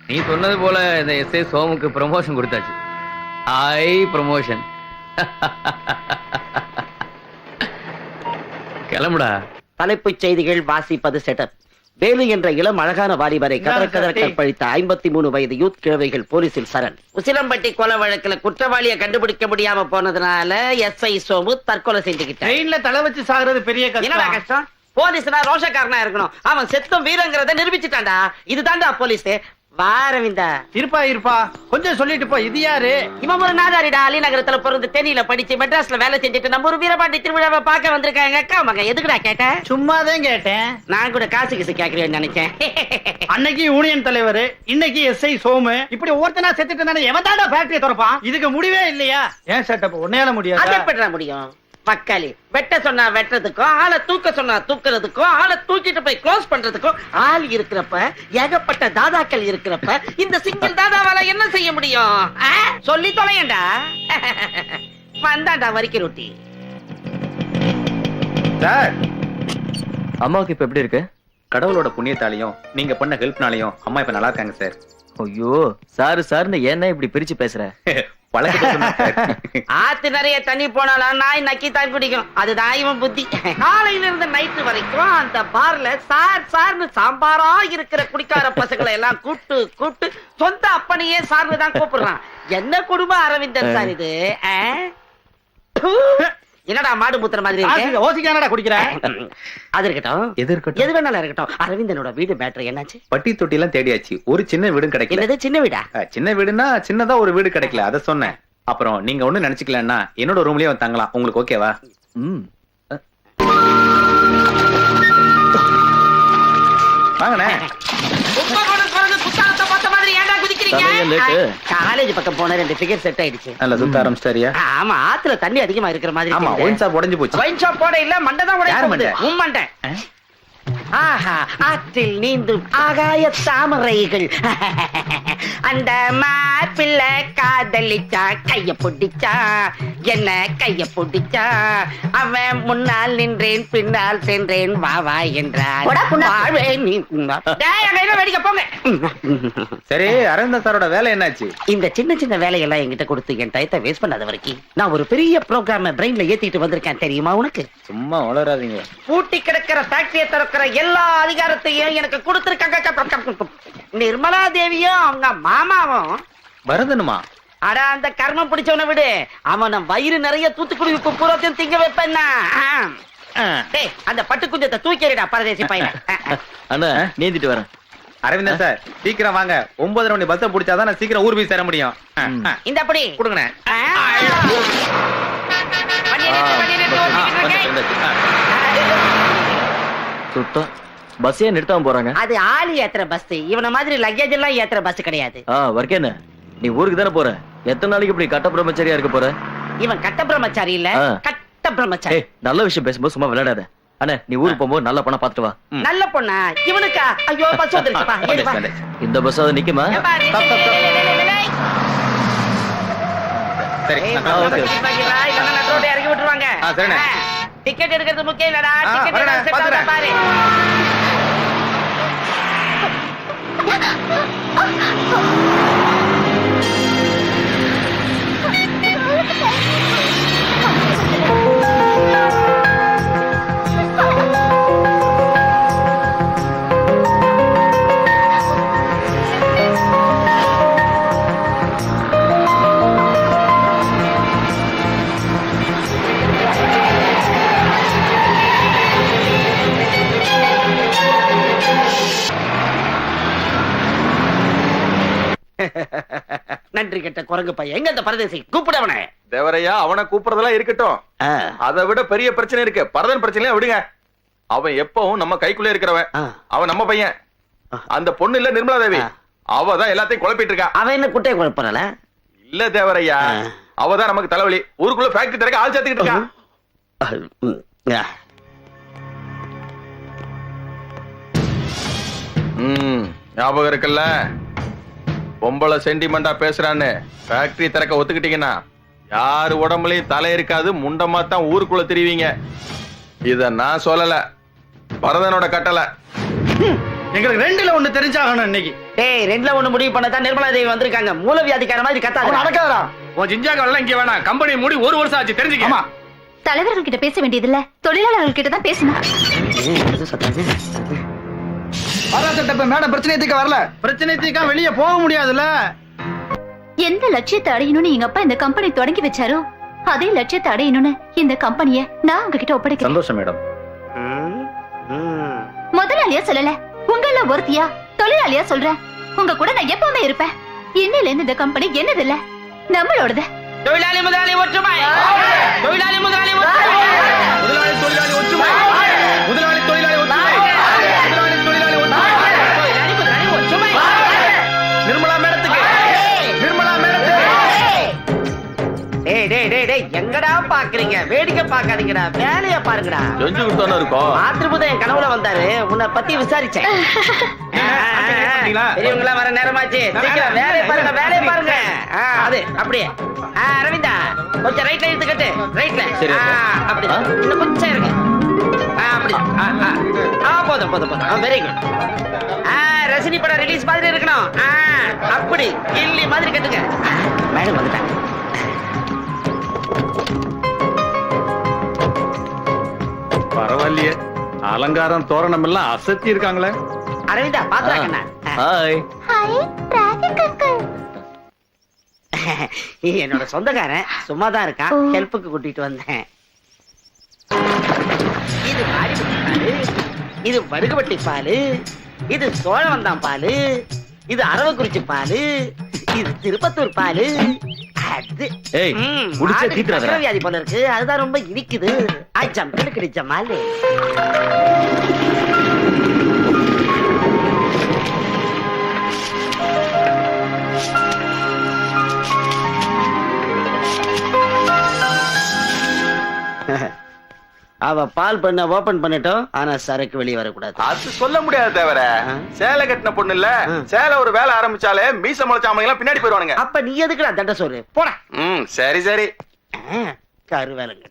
நீ சொன்னது போல இந்த எஸ்ஏ சோமுக்கு ப்ரமோஷன் கொடுத்தாச்சு. ப்ரமோஷன். கிளம்புடா. தலைப்புச் செய்திகள் வாசிப்பது செட்டப். வேலு என்ற இளம் அழகான வாலிபரை கதற கற்பழித்த 53 வயது யூத் கிழவைகள் போலீசில் சரண். உசிலம்பட்டி கொலை வழக்குல குற்றவாளியை கண்டுபிடிக்க முடியாம போனதுனால எஸ்ஐ சோமு தற்கொலை செஞ்சுக்கிட்டான். ட்ரெயின்ல தலை வச்சு சாகுறது பெரிய என்னடா கஷ்டம்? போலீஸ்னா ரோஷக்காரனா இருக்கணும். அவன் செத்தும் வீரங்கிறத நிரூபிச்சுட்டான்டா. இதுதான்டா போலீஸ். வாரவிந்தா இருப்பா கொஞ்சம் சொல்லிட்டு போ. இது யாரு? இவன் ஒரு நாதாரிடா. அலிநகரத்துல பிறந்து தேனியில படிச்சு மெட்ராஸ்ல வேலை செஞ்சுட்டு நம்ம ஒரு வீரபாண்டி திருவிழாவை பார்க்க வந்திருக்காங்க. அக்கா மகன் எதுக்குடா கேட்ட? சும்மாதான் கேட்டேன். நான் கூட காசு கிசு கேக்குறேன்னு நினைச்சேன். அன்னைக்கு யூனியன் தலைவர், இன்னைக்கு எஸ்ஐ சோமு, இப்படி ஒருத்தனா செத்துட்டு இருந்தானே எவன் தாண்டா ஃபேக்டரி திறப்பான்? இதுக்கு முடிவே இல்லையா? ஏன் செட்டப் உன்னையால முடியாது? அது எப்படிடா முடியும்? மக்காளி வெட்ட சொன்னா வெட்டுறதுக்கும், ஆளை தூக்க சொன்னா தூக்குறதுக்கும், ஆளை தூக்கிட்டு போய் க்ளோஸ் பண்றதுக்கும் ஆள் இருக்கிறப்ப, ஏகப்பட்ட தாதாக்கள் இருக்கிறப்ப இந்த சிங்கிள் தாதாவால என்ன செய்ய முடியும்? சொல்லி தொலையண்டா. வந்தாண்டா வரிக்கை ரொட்டி. சார், அம்மாவுக்கு இப்ப எப்படி இருக்கு? கடவுளோட புண்ணியத்தாலையும் நீங்க பண்ண ஹெல்ப்னாலையும் அம்மா இப்ப நல்லா இருக்காங்க சார். ஐயோ சாருன்னு என்ன இப்படி பிரிச்சு பேசுற? ஆத்து நிறைய தண்ணி போனாலும் நாய் நக்கி தான் குடிக்கும். அதுதான் இவன் புத்தி. காலையில இருந்து நைட்டு வரைக்கும் அந்த பார்ல சார்னு சாம்பாரா இருக்கிற குடிக்கார பசங்களை எல்லாம் கூட்டு சொந்த அப்பனையே சார்னு தான் கூப்பிடுறான். என்ன குடும்பம் அரவிந்தன் சார் இது? என்னடா மாடு மூத்திர மாதிரி இருக்கு? ஓசிக்கானடா குடிக்கிற? அது இருக்கட்டும், எது வேணாலும் இருக்கட்டும். அரவிந்தனோட வீடு மேட்டர் என்னாச்சு? பட்டி தொட்டி எல்லாம் தேடியாச்சு, ஒரு சின்ன வீடும் கிடைக்கல. என்னது சின்ன வீடா? சின்ன வீடுனா சின்னதா ஒரு வீடு கிடைக்கல, அத சொன்னேன். அப்புறம் நீங்க ஒண்ணு நினைச்சுக்கலன்னா என்னோட ரூம்லயே வந்து தங்கலாம். உங்களுக்கு ஓகேவா? வாங்கண்ணே. காலேஜ் பக்கம் போன 2 ஃபிகர் செட் ஆயிடுச்சு. நல்ல சுத்த ஆரம்பிச்சிட்டாரியா? ஆமா, ஆத்துல தண்ணி அதிகமா இருக்கிற மாதிரி. ஆமா, ஒயின் ஷாப் உடைஞ்சு போச்சு. ஒயின் ஷாப் போட இல்ல, மண்டை தான் உடைஞ்சு. உம்மண்டை. ஆஹா, ஆற்றில் நீந்தும் ஆகாய தாமரைகள். அந்த மாப்பிள்ள காதலிச்சா, கைய பொடிச்சா, என்ன கைய பொடிச்சா. அவன் முன்னால் நின்றேன், பின்னால் சென்றேன், வா என்றான். வேடிக்கை போங்க. சரி, அரவிந்தன் சாரோட வேலை என்னாச்சு? இந்த சின்ன சின்ன வேலையெல்லாம் என்கிட்ட கொடுத்து என் டயத்தை வேஸ்ட் பண்ணாத வரைக்கும் நான் ஒரு பெரிய ப்ரோக்ராம பிரெயின்ல ஏத்திட்டு வந்திருக்கேன். தெரியுமா உனக்கு? சும்மா வளராதீங்க. பூட்டி கிடக்கிற ஃபேக்டரியை திறக்கிற எல்லா அதிகாரத்தையும் எனக்கு கொடுத்திருக்காங்க. நிர்மலா தேவியும் அவங்க மாமாவும். பரதனுமா? அட, அந்த கர்மம் பிடிச்சவனை விடு. அவன் வயிறு நிறைய தூத்துக்குடி உப்பு பூரத்தையும் திங்க வைப்பேன்னா. அந்த பட்டு குஞ்சத்தை தூக்கிடா பரதேசி பையன். அண்ணா நீந்திட்டு வரேன். அரவிந்தன் சார், சீக்கிரம் வாங்க. 9:30 மணி பஸ் பிடிச்சாதான் நான் சீக்கிரம் ஊர் போய் சேர முடியும். இந்த அப்படி கொடுங்க. சுத்தம் பஸ் ஏன் நிறுத்தாம போறாங்க? அது ஆளி ஏத்துற பஸ். இவன மாதிரி லக்கேஜ் எல்லாம் ஏத்துற பஸ் கிடையாது. வர்க்கேன, நீ ஊருக்கு தானே போற? எத்தனை நாளைக்கு இப்படி கட்ட பிரம்மச்சாரியா இருக்க போற? இவன் கட்ட பிரம்மச்சாரி இல்ல, கட்ட பிரம்மச்சாரி. நல்ல விஷயம் பேசும்போது சும்மா விளையாடாத. அண்ணா, நீ ஊருக்கு போகும்போது நல்ல பொண்ணா பாத்துட்டு வா. நல்ல பொண்ணா? இவனுக்கா? ஐயோ, பஸ் வந்துருச்சுப்பா. இந்த பஸ் அது நிக்குமா? இறக்கி விட்டுருவாங்க. டிக்கெட் எடுக்கிறது முக்கியம் இல்லடா. டிக்கெட் பாரு. நன்றி கெட்ட குரங்கு பையன். எங்க அந்த பரதேசி? கூப்பிடவனே. தேவரையா, அவனை கூப்பிடுறதெல்லாம் இருக்கட்டும். அதை விட பெரிய பிரச்சனை இருக்கு. பரதன் பிரச்சனையா விடுங்க. அவன் எப்பவும் நம்ம கைக்குள்ளே இருக்கிறவன். அவன் நம்ம பையன். அந்த பொண்ணு இல்ல நிர்மலா தேவி, அவதான் எல்லாத்தையும் குழப்பிட்டு இருக்கா. அவன் என்ன குட்டையை குழப்பறல? இல்ல தேவரையா, அவதான் நமக்கு தலைவலி. ஊருக்குள்ள ஃபேக்டரி திறக்க ஆள் சேர்த்துக்கிட்டு இருக்கா. ஞாபகம் இருக்குல்ல, பொம்பளை சென்டிமெண்டா பேசுறான்னு ஃபேக்டரி திறக்க ஒத்துக்கிட்டீங்கன்னா யாரு உடம்புலயும் தலை இருக்காது, முண்டமா தான் ஊருக்குள்ள திரிவீங்க. இத நான் சொல்லல, பரதனோட கட்டளை. எங்களுக்கு ரெண்டுல ஒண்ணு தெரிஞ்சாகணும் இன்னைக்கு. டேய், ரெண்டுல ஒண்ணு முடிவு பண்ணதான் நிர்மலா தேவி வந்திருக்காங்க. மூலவியாதிக்கார மாதிரி கத்தாத. நடக்காதடா. உன் ஜிஞ்சாக்கெல்லாம் இங்க வேணாம். கம்பெனி மூடி 1 வருஷம் ஆச்சு, தெரிஞ்சுக்க. தலைவர்கள் கிட்ட பேச வேண்டியதில்ல, தொழிலாளர்கள் கிட்ட தான் பேசணும். மேடம் பிரச்சனை தீர்க்க வரல. பிரச்சனை தீர்க்க வெளியே போக முடியாதுல்ல. எந்த லட்சியத்தை அடையணும்னு எங்க அப்பா இந்த கம்பெனி தொடங்கி வச்சாரோ அதே லட்சியத்தை அடையணும்னு இந்த கம்பெனியை நான் உங்ககிட்ட ஒப்படைக்கிறேன். சந்தோஷம் மேடம். முதலாளியா சொல்லல, உங்கள ஒருத்தியா தொழிலாளியா சொல்றேன். உங்க கூட நான் எப்பவுமே இருப்பேன். இன்னில இருந்து இந்த கம்பெனி என்னது இல்ல, நம்மளோடது. தொழிலாளி முதலாளி ஒற்றுமை. தொழிலாளி முதலாளி ஒற்றுமை. முதலாளி தொழிலாளி ஒற்றுமை. முதலாளி தொழிலாளி ஒற்றுமை. முதலாளி தொழிலாளி ஒற்றுமை. தொழிலாளி முதலாளி ஒற்றுமை. நிர்மலா மேடத்துக்கு. நிர்மலா மேடத்துக்கு. டேய் டேய் டேய் டேய், எங்கடா பாக்குறீங்க? வேடிக்கை பார்க்காதீங்கடா, வேலைய பாருங்கடா. செஞ்சு கொடுத்தானே இருக்கோம். மாத்திருபுதம் என் கனவுல வந்தாரு, உன்னை பத்தி விசாரிச்சேன். பெரியவங்களா வர நேரமாச்சு, சீக்கிரம் வேலையை பாருங்க, வேலையை பாருங்க. அது அப்படியே. அரவிந்தா, கொஞ்சம் ரைட்ல எடுத்துக்கிட்டு, ரைட்ல. அப்படி இன்னும் கொஞ்சம் இருக்கு. அப்படி போதும் போதும் போதும். Very good. ரஜினி படம் ரிலீஸ் மாதிரி இருக்கணும். அப்படி கில்லி மாதிரி கட்டுங்க. மேடம் வந்துட்டாங்க. பரவாயில்லையே, அலங்காரம் தோரணம் எல்லாம் அசத்தி இருக்காங்களே. அரவிந்தா பாத்துறாங்கண்ணா. ஹாய். என்னோட சொந்தக்காரன் சும்மாதான் இருக்கான், ஹெல்ப்புக்கு கூட்டிட்டு வந்தேன். இது மாடிப்பட்டி பாலு, இது வடுகுபட்டி பாலு, இது சோழவந்தான் பாலு, இது அரவக்குறிச்சி பாலு, இது திருப்பத்தூர் பாலு. அது வியாதி போல இருக்கு, அதுதான் ரொம்ப இனிக்குது. கிடைச்ச மாலு. அவ பால் பண்ண ஓபன் பண்ணிட்டோம், ஆனா சரக்கு வெளியே வரக்கூடாது. அது சொல்ல முடியாது தவிர, சேலை கட்டின பொண்ணு இல்ல, சேலை ஒரு வேலை ஆரம்பிச்சாலே மீச முளைச்சாமங்க எல்லாம் பின்னாடி போயிருவானுங்க. அப்ப நீ எதுக்குடா தண்ட சோறு போட. சரி சரி. கரு வேலைங்க.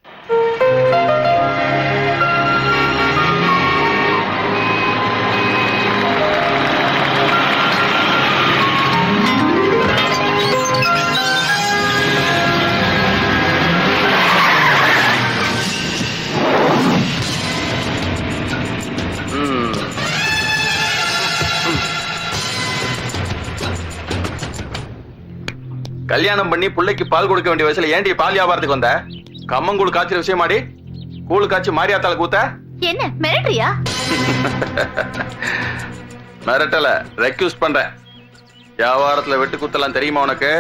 கல்யாணம் பண்ணி பிள்ளைக்கு பால் கொடுக்க வேண்டிய வயசுல ஏண்டி பால் வியாபாரத்துக்கு வந்த? கம்மங்கூழ் காய்ச்சல் விஷயமாடி கூழு காய்ச்சி மாரியாத்தால கூத்த. என்ன மிரட்டறியா? மிரட்டல, ரெக்யூஸ் பண்றேன். வியாபாரத்துல வெட்டு குத்தலாம் தெரியுமா உனக்கு?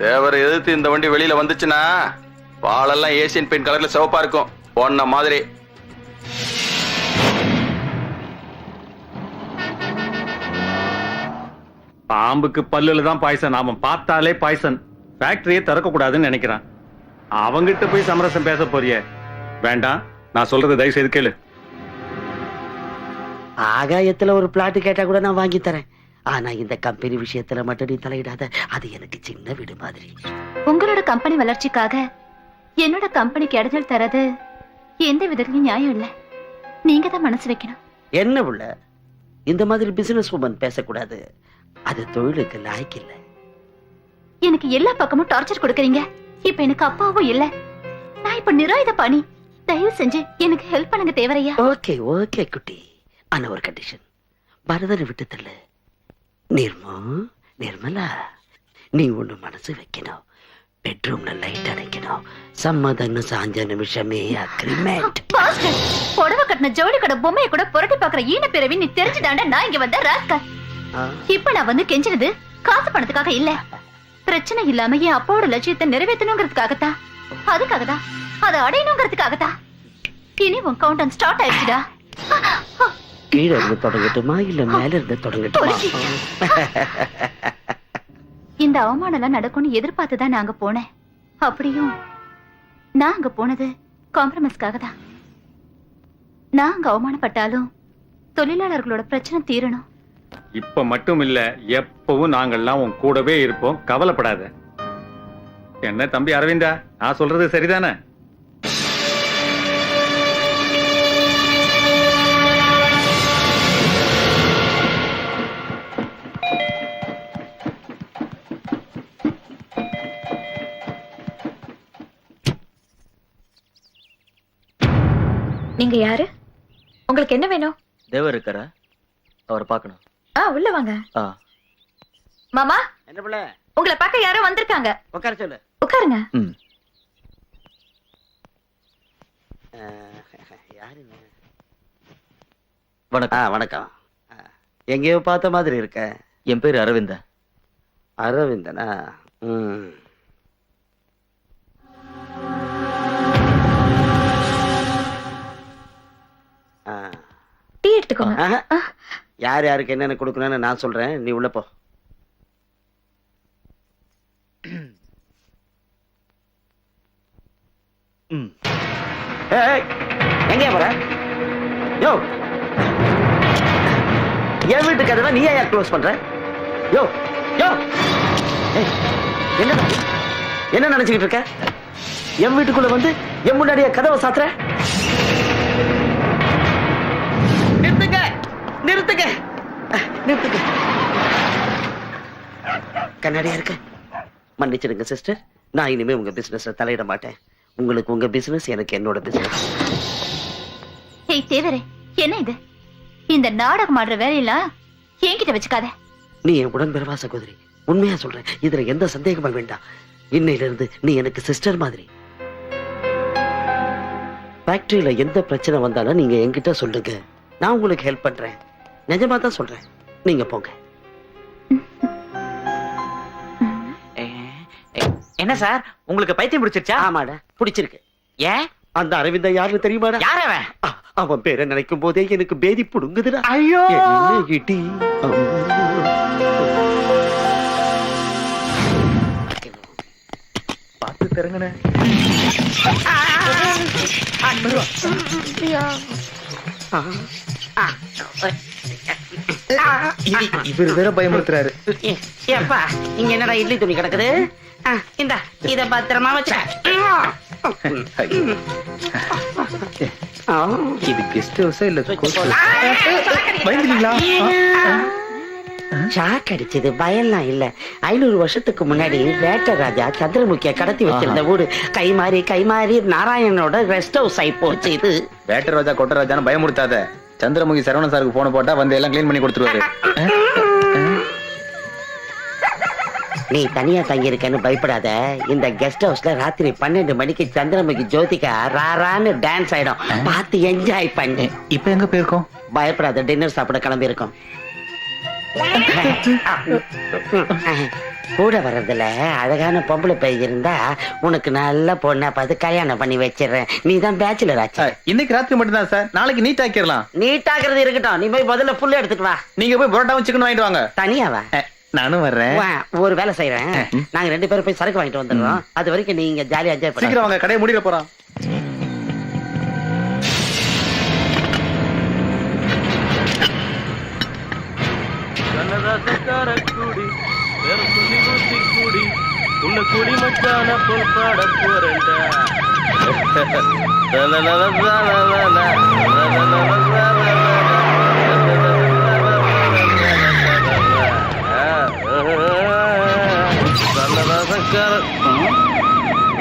தேவரை எதிர்த்து இந்த வண்டி வெளியில வந்துச்சுன்னா பாலெல்லாம் ஏசியன் பெயிண்ட் கலர்ல சிவப்பா இருக்கும், பொண்ண மாதிரி. பாம்புக்கு பல்லுல தான் பாய்சன், அவன் பார்த்தாலே பாய்சன். ஃபேக்டரியை திறக்க கூடாதுன்னு நினைக்கிறான். அவங்கிட்ட போய் சமரசம் பேச போறிய? வேண்டாம், நான் சொல்றது தயவு செய்து கேளு. ஆகாயத்துல ஒரு பிளாட் கேட்டா கூட நான் வாங்கி தரேன். ஆனா இந்த கம்பெனி விஷயத்துல மட்டும் நீ தலையிடாத, அது எனக்கு சின்ன வீடு மாதிரி. உங்களோட கம்பெனி வளர்ச்சிக்காக என்னோட கம்பெனிக்கு இடைஞ்சல் தரது எந்த விதத்திலும் நியாயம் இல்ல. நீங்க தான் மனசு வைக்கணும். என்ன உள்ள இந்த மாதிரி பிசினஸ் உமன் பேசக்கூடாது, அது தொழிலுக்கு லாய்க்கு இல்ல. எனக்கு எல்லா பக்கமும் டார்ச்சர் கொடுக்கறீங்க. இப்ப எனக்கு அப்பாவும் இல்ல, நான் இப்ப நிராயுத பாணி. தயவு செஞ்சு எனக்கு ஹெல்ப் பண்ணுங்க தேவரையா. ஓகே ஓகே குட்டி, ஆனா ஒரு கண்டிஷன். பரதனை விட்டு தள்ளு. நிர்மலா, நீ ஒண்ணு மனசு வைக்கணும். பெட்ரூம்ல லைட் அணைக்கணும். சம்மதன்னு சாஞ்ச நிமிஷமே அக்ரிமெண்ட். புடவை கட்டின ஜோடி கடை பொம்மையை கூட புரட்டி பாக்குற ஈன பிறவி நீ தெரிஞ்சுதாண்ட நான் இங்க வந்த ராஸ்கல். இப்ப நான் வந்து கெஞ்சினது காசு பணத்துக்காக இல்ல, பிரச்சனை இல்லாம என் அப்பாவோட லட்சியத்தை நிறைவேற்றணுங்கிறதுக்காகத்தான். அதுக்காகதான், அதை அடையணுங்கிறதுக்காகத்தான். இனி உன் கவுண்டன் ஸ்டார்ட் ஆயிடுச்சுடா. கீழே இருந்து தொடங்கட்டுமா இல்ல மேல இருந்து தொடங்கட்டுமா? இந்த அவமானம் எல்லாம் நடக்கும்னு எதிர்பார்த்துதான் நாங்க போனேன். அப்படியும் நான் அங்க போனது காம்ப்ரமைஸ்க்காக தான். நான் அங்க அவமானப்பட்டாலும் தொழிலாளர்களோட பிரச்சனை தீரணும். இப்ப மட்டும் இல்ல, எப்பவும் நாங்கள்லாம் உன் கூடவே இருப்போம், கவலைப்படாத. என்ன தம்பி அரவிந்தா, நான் சொல்றது சரிதானே? நீங்க யாரு? உங்களுக்கு என்ன வேணும்? தேவர் இருக்காரா? அவரை பார்க்கணும். உள்ள வாங்க. மாமா, என்ன பிள்ளை? உங்களை பார்க்க யாரோ வந்திருக்காங்க. உட்கார சொல்லு. உட்காருங்க. வணக்கம். வணக்கம். எங்கேயோ பார்த்த மாதிரி இருக்க. என் பேரு அரவிந்தன். அரவிந்தனா? டீ எடுத்துக்கோங்க. யார் யாருக்கு என்னென்ன கொடுக்கணும்னு நான் சொல்றேன், நீ உள்ள போ. எங்க போற? யோ, என் வீட்டு கதவை நீ ஏன் க்ளோஸ் பண்ற? யோ யோ, என்ன என்ன நினைச்சுக்கிட்டு இருக்க? என் வீட்டுக்குள்ள வந்து என் முன்னாடியே கதவை சாத்துற? நிறுத்துங்க நிறுத்துங்க நிறுத்துங்க. கண்ணாடியா இருக்க மன்னிச்சிடுங்க சிஸ்டர். நான் இனிமே உங்க பிசினஸ்ல தலையிட மாட்டேன். உங்களுக்கு உங்க பிசினஸ், எனக்கு என்னோட பிசினஸ். ஏய் தேவரே, என்ன இது? இந்த நாடகம் ஆடுற வேலையெல்லாம் என்கிட்ட வச்சுக்காத. நீ என் உடன்பிறவா சகோதரி, உண்மையா சொல்றேன். இதுல எந்த சந்தேகமும் வேண்டாம். இன்னையில இருந்து நீ எனக்கு சிஸ்டர் மாதிரி. ஃபேக்டரியில எந்த பிரச்சனை வந்தாலும் நீங்க என்கிட்ட சொல்லுங்க, நான் உங்களுக்கு ஹெல்ப் பண்றேன். நிஜமா தான் சொல்றேன். நீங்க போங்க. என்ன சார், உங்களுக்கு பைத்தியம் பிடிச்சிருச்சா? ஆமாடா, பிடிச்சிருக்கு. ஏன்? அந்த அரவிந்தன் யாருன்னு தெரியுமாடா? யார் அவன்? அவன் பேரை நினைக்கும் போதே எனக்கு பேதி புடுங்குதுடா. ஐயோ, இடி. பார்த்து திறங்கண்ணே. இவர் வேற பயமுறுத்துறாரு. ஏப்பா, இங்க என்னடா இட்லி துணி கிடக்குது? இந்தா, இத பத்திரமா வச்ச. இது கெஸ்ட் ஹவுஸா இல்ல? ஷாக் அடிச்சது, பயம்லாம் இல்ல. 500 வருஷத்துக்கு முன்னாடி வேட்ட ராஜா சந்திரமுகிய கடத்தி வச்சிருந்த ஊரு கை மாறி நாராயணனோட ரெஸ்ட் ஹவுஸ் ஆகி போச்சு. இது வேட்ட ராஜா கொட்ட ராஜான்னு பயமுறுத்தாத. சந்திரமுகி சரவணன் சாருக்கு போன போட்டா வந்து எல்லாம் கிளீன் பண்ணி கொடுத்துருவாரு. நீ தனியா தங்கி இருக்கன்னு பயப்படாத. இந்த கெஸ்ட் ஹவுஸ்ல ராத்திரி 12 மணிக்கு சந்திரமுகி ஜோதிகா ராரான்னு டான்ஸ் ஆயிடும். பார்த்து என்ஜாய் பண்ணு. இப்ப எங்க போயிருக்கோம்? பயப்படாத, டின்னர் சாப்பிட கிளம்பி இருக்கோம். கூட வர்றதுல அழகான பொம்பளை பையன் இருந்தா உனக்கு நல்ல பொண்ணா பார்த்து கல்யாணம் பண்ணி வச்சிடறேன். நீ தான் பேச்சுலர் ஆச்சு. இன்னைக்கு ராத்திரி மட்டும் தான் சார், நாளைக்கு நீட் ஆக்கிடலாம். நீட்டாக்குறது இருக்கட்டும், நீ போய் முதல்ல புல்ல எடுத்துட்டு வா. நீங்க போய் புரோட்டாவும் சிக்கன் வாங்கிட்டு வாங்க. தனியாவா? நானும் வர்றேன். ஒரு வேலை செய்யறேன். நாங்க 2 பேரும் போய் சரக்கு வாங்கிட்டு வந்துடுறோம். அது வரைக்கும் நீங்க ஜாலியா என்ஜாய் பண்ணுங்க. சீக்கிரம் வாங்க, கடையை மூடிட போறோம். கூடி வேற சொல்லி ஊத்தி கூடி உன்னை குடி மச்சான போல் பாட போறேன்டா.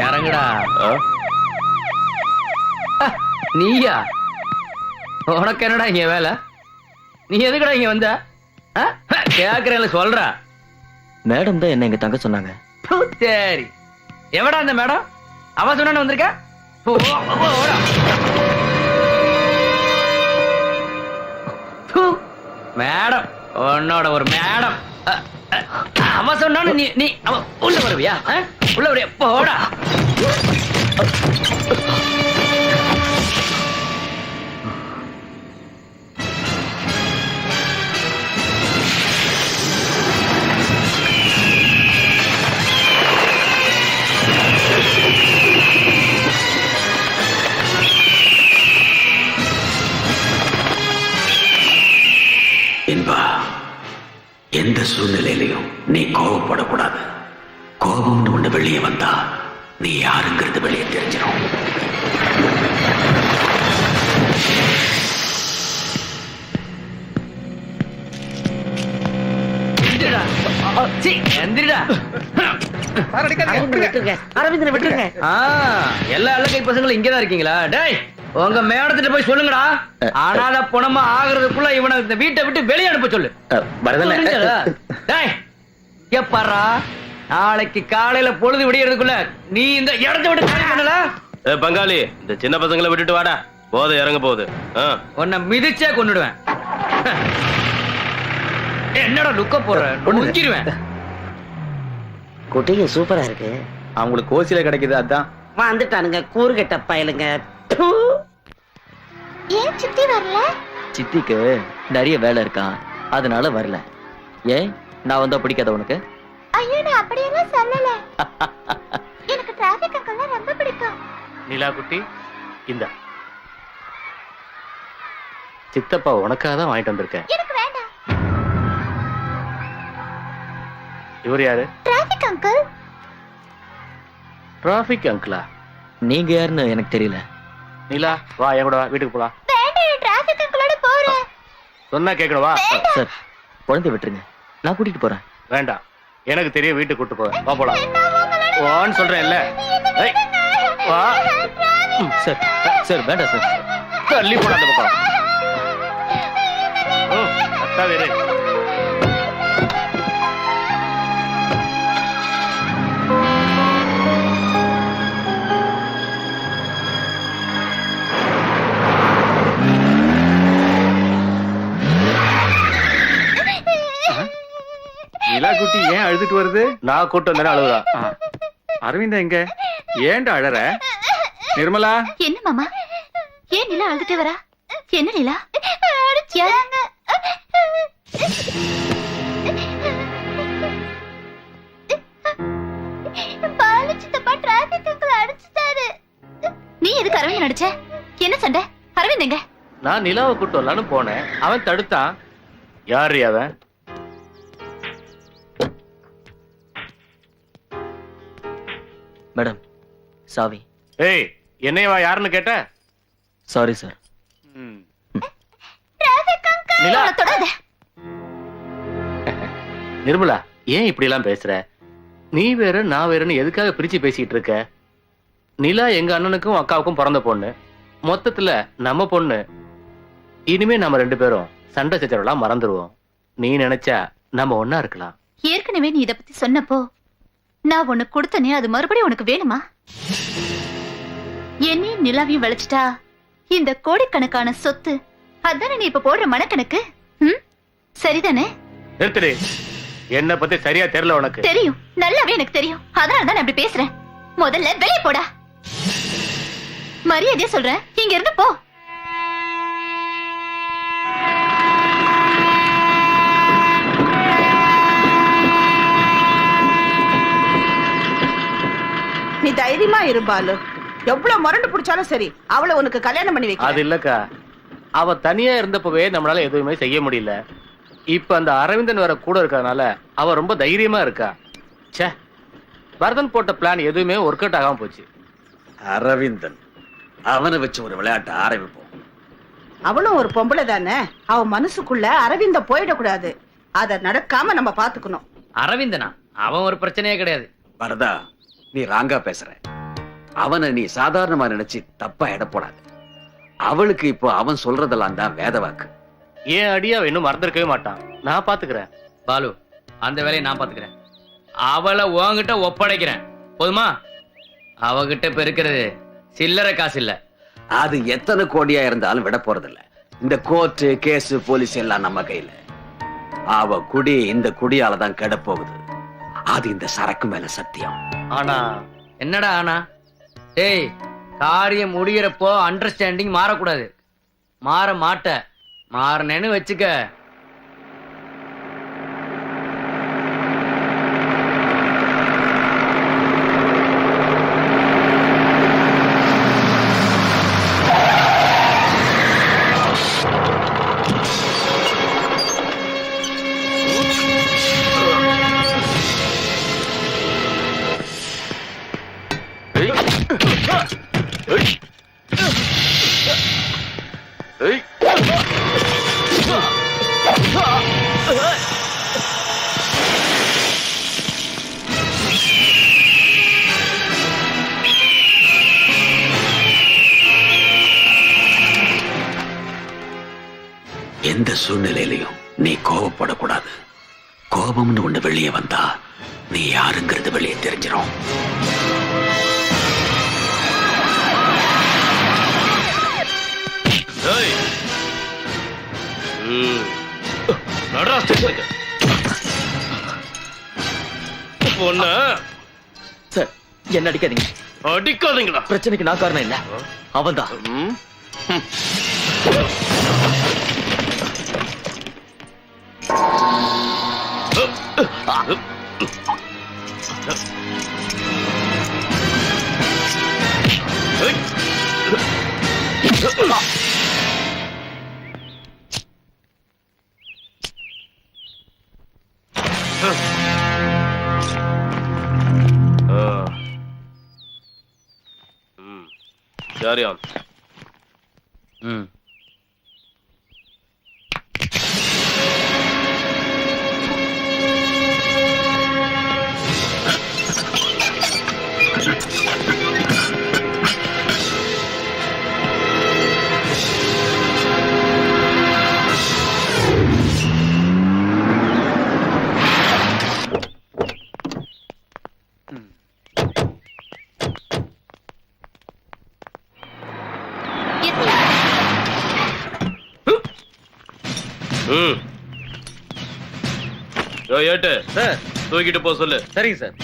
இறங்குடா. நீயா? உனக்கு என்னடா இங்க வேலை? நீ எதுக்குடா இங்க வந்த? கேக்குறேன், சொல்ற. மேடம் தான் என்ன இங்க தங்க சொன்னாங்க. சரி, எவடா அந்த மேடம்? அவ சொன்ன வந்திருக்க. மேடம், உன்னோட ஒரு மேடம். அவ சொன்னான்னு நீ அவ உள்ள வருவியா? உள்ள வருவியா? போடா. நீ கோபப்படக்கூடாது. கோபம்னு ஒண்ணு வெளியே வந்தா நீ யாருங்கிறது வெளியே தெரிஞ்சிடும். அரவிந்தனை விட்டுருங்க. எல்லா இலக்கை பசங்களும் இங்கதான் இருக்கீங்களா? டேய், உங்க மேடத்திட்ட போய் சொல்லுங்கடா. அனாத பணமா ஆகுறதுக்குள்ள இவனை இந்த வீட்டை விட்டு வெளியே அனுப்ப சொல்லு. டேய், எப்பறா நாளைக்கு காலையில பொழுது விடியறதுக்குள்ள நீ இந்த இடத்தை விட்டு காலி பண்ணல. பங்காளி, இந்த சின்ன பசங்களை விட்டுட்டு வாடா, போதை இறங்க போகுது. உன்னை மிதிச்சே கொன்னுடுவேன். என்னடா லுக்க போற? முடிஞ்சிருவேன். குட்டிங்க சூப்பரா இருக்கு. அவங்களுக்கு கோசில கிடைக்குது, அதான் வந்துட்டானுங்க கூறுகட்ட பயலுங்க. ஏன் சித்தி வரல? சித்திக்கு நிறைய வேலை இருக்கான், அதனால வரல. ஏன் நான் வந்தா பிடிக்காத உனக்கு? ஐயோ, நான் அப்படியெல்லாம் சொல்லல. எனக்கு டிராபிக் அங்கிள் ரொம்ப பிடிக்கும். நிலா குட்டி, இந்த சித்தப்பா உனக்காக தான் வாங்கிட்டு வந்திருக்கேன். எனக்கு வேண்டாம். இவர் யாரு? Traffic uncle. டிராபிக் அங்கிளா? நீங்க யாருன்னு எனக்கு தெரியல. நிலா, வா என் கூட, வீட்டுக்கு போலாம். வேண்டாம், டிராபிக் அங்கிளோட போறேன். சொன்னா கேட்கணும், வா. சார், குழந்தை விட்டுருங்க, நான் கூட்டிட்டு போறேன். வேண்டாம், எனக்கு தெரியும், வீட்டுக்கு கூட்டு போறேன். வா போலாம். வான்னு சொல்றேன் இல்ல. வா. சார் சார், வேண்டாம் சார். தள்ளி போட அந்த பக்கம். அத்தா வேறு. நிலா குட்டி ஏன் அழுதுட்டு வருது? நான் கூட்டு வந்தேன், அழுகுதா? அரவிந்தா எங்க? ஏன்டா அழற? நிர்மலா, என்ன மாமா, ஏன் நிலா அழுதுட்டே வரா? என்ன நிலா? யாருங்க? நீ எதுக்கு அரவிந்த் நடிச்ச? என்ன சண்டை? அரவிந்த் எங்க? நான் நிலாவை கூட்டு வரலான்னு போனேன், அவன் தடுத்தான். யாரு அவன்? மேடம், சாவி. ஏய், என்னையவா யாருன்னு கேட்ட? Sorry sir. நிலா, நிர்மலா, ஏன் இப்படி எல்லாம் பேசுற? நீ வேற நான் வேறன்னு எதுக்காக பிரிச்சு பேசிட்டு இருக்க? நிலா எங்க அண்ணனுக்கும் அக்காவுக்கும் பிறந்த பொண்ணு, மொத்தத்துல நம்ம பொண்ணு. இனிமே நம்ம ரெண்டு பேரும் சண்டை சச்சரவெல்லாம் மறந்துடுவோம். நீ நினைச்சா நம்ம ஒன்னா இருக்கலாம். ஏற்கனவே நீ இத பத்தி சொன்னப்போ நான் உனக்கு கொடுத்தனே, அது மறுபடியும் உனக்கு வேணுமா? என்னையும் நிலாவையும் வளைச்சிட்டா இந்த கோடிக்கணக்கான சொத்து, அதானே நீ இப்ப போடுற மனக்கணக்கு? சரிதானே? நிறுத்துடு. என்ன பத்தி சரியா தெரியல உனக்கு? தெரியும், நல்லாவே எனக்கு தெரியும். அதனாலதான் நான் இப்படி பேசுறேன். முதல்ல வெளியே போடா. மரியாதையா சொல்றேன், இங்க இருந்து போ. நீ தைரியமா இரு பாலு. எவ்வளவு முரண்டு பிடிச்சாலும் சரி, அவளை உனக்கு கல்யாணம் பண்ணி வைக்க. அது இல்லக்கா, அவ தனியா இருந்தப்பவே நம்மளால எதுவுமே செய்ய முடியல. இப்ப அந்த அரவிந்தன் வேற கூட இருக்கறனால அவ ரொம்ப தைரியமா இருக்கா. ச்சே, பரதன் போட்ட பிளான் எதுவுமே ஒர்க் அவுட் ஆகாம போச்சு. அரவிந்தன், அவனை வச்சு ஒரு விளையாட்டு ஆரம்பிப்போம். அவளும் ஒரு பொம்பளை தானே, அவ மனசுக்குள்ள அரவிந்த போயிடக்கூடாது. அத நடக்காம நம்ம பாத்துக்கணும். அரவிந்தனா? அவன் ஒரு பிரச்சனையே கிடையாது. பரதா, நீ ராங்கா பேசுற. அவனை நீ சாதாரணமா நினைச்சு தப்பா எடை போடாது. அவளுக்கு இப்போ அவன் சொல்றதெல்லாம் தான் வேத வாக்கு. ஏன் அடியா இன்னும் மறந்துருக்கவே மாட்டான். நான் பாத்துக்கிறேன். பாலு, அந்த வேலையை நான் பாத்துக்கிறேன். அவளை உன்கிட்ட ஒப்படைக்கிறேன், போதுமா? அவகிட்ட பெருக்கிறது சில்லறை காசு இல்ல. அது எத்தனை கோடியா இருந்தாலும் விட போறதில்ல. இந்த கோர்ட்டு கேஸ் போலீஸ் எல்லாம் நம்ம கையில. அவ குடி இந்த குடியால தான் கெட போகுது. அது இந்த சரக்கு மேல சத்தியம். ஆனா என்னடா ஆனா? டேய், காரியம் முடிகிறப்போ அண்டர்ஸ்டாண்டிங் மாறக்கூடாது. மாற மாட்ட. மாறனேன்னு வச்சுக்க, எந்த சூழ்நிலையிலையும் நீ கோபப்படக்கூடாது. கோபம்னு ஒண்ணு வெளியே வந்தா நீ யாருங்கிறது வெளியே தெரிஞ்சிடும். சார் என்ன அடிக்காதீங்க. அடிக்காதீங்களா? பிரச்சனைக்கு நான் காரணம் இல்ல, அவன்தான். யாரியா? ஏட்டு சார் தூக்கிட்டு போ சொல்லு. சரிங்க சார்.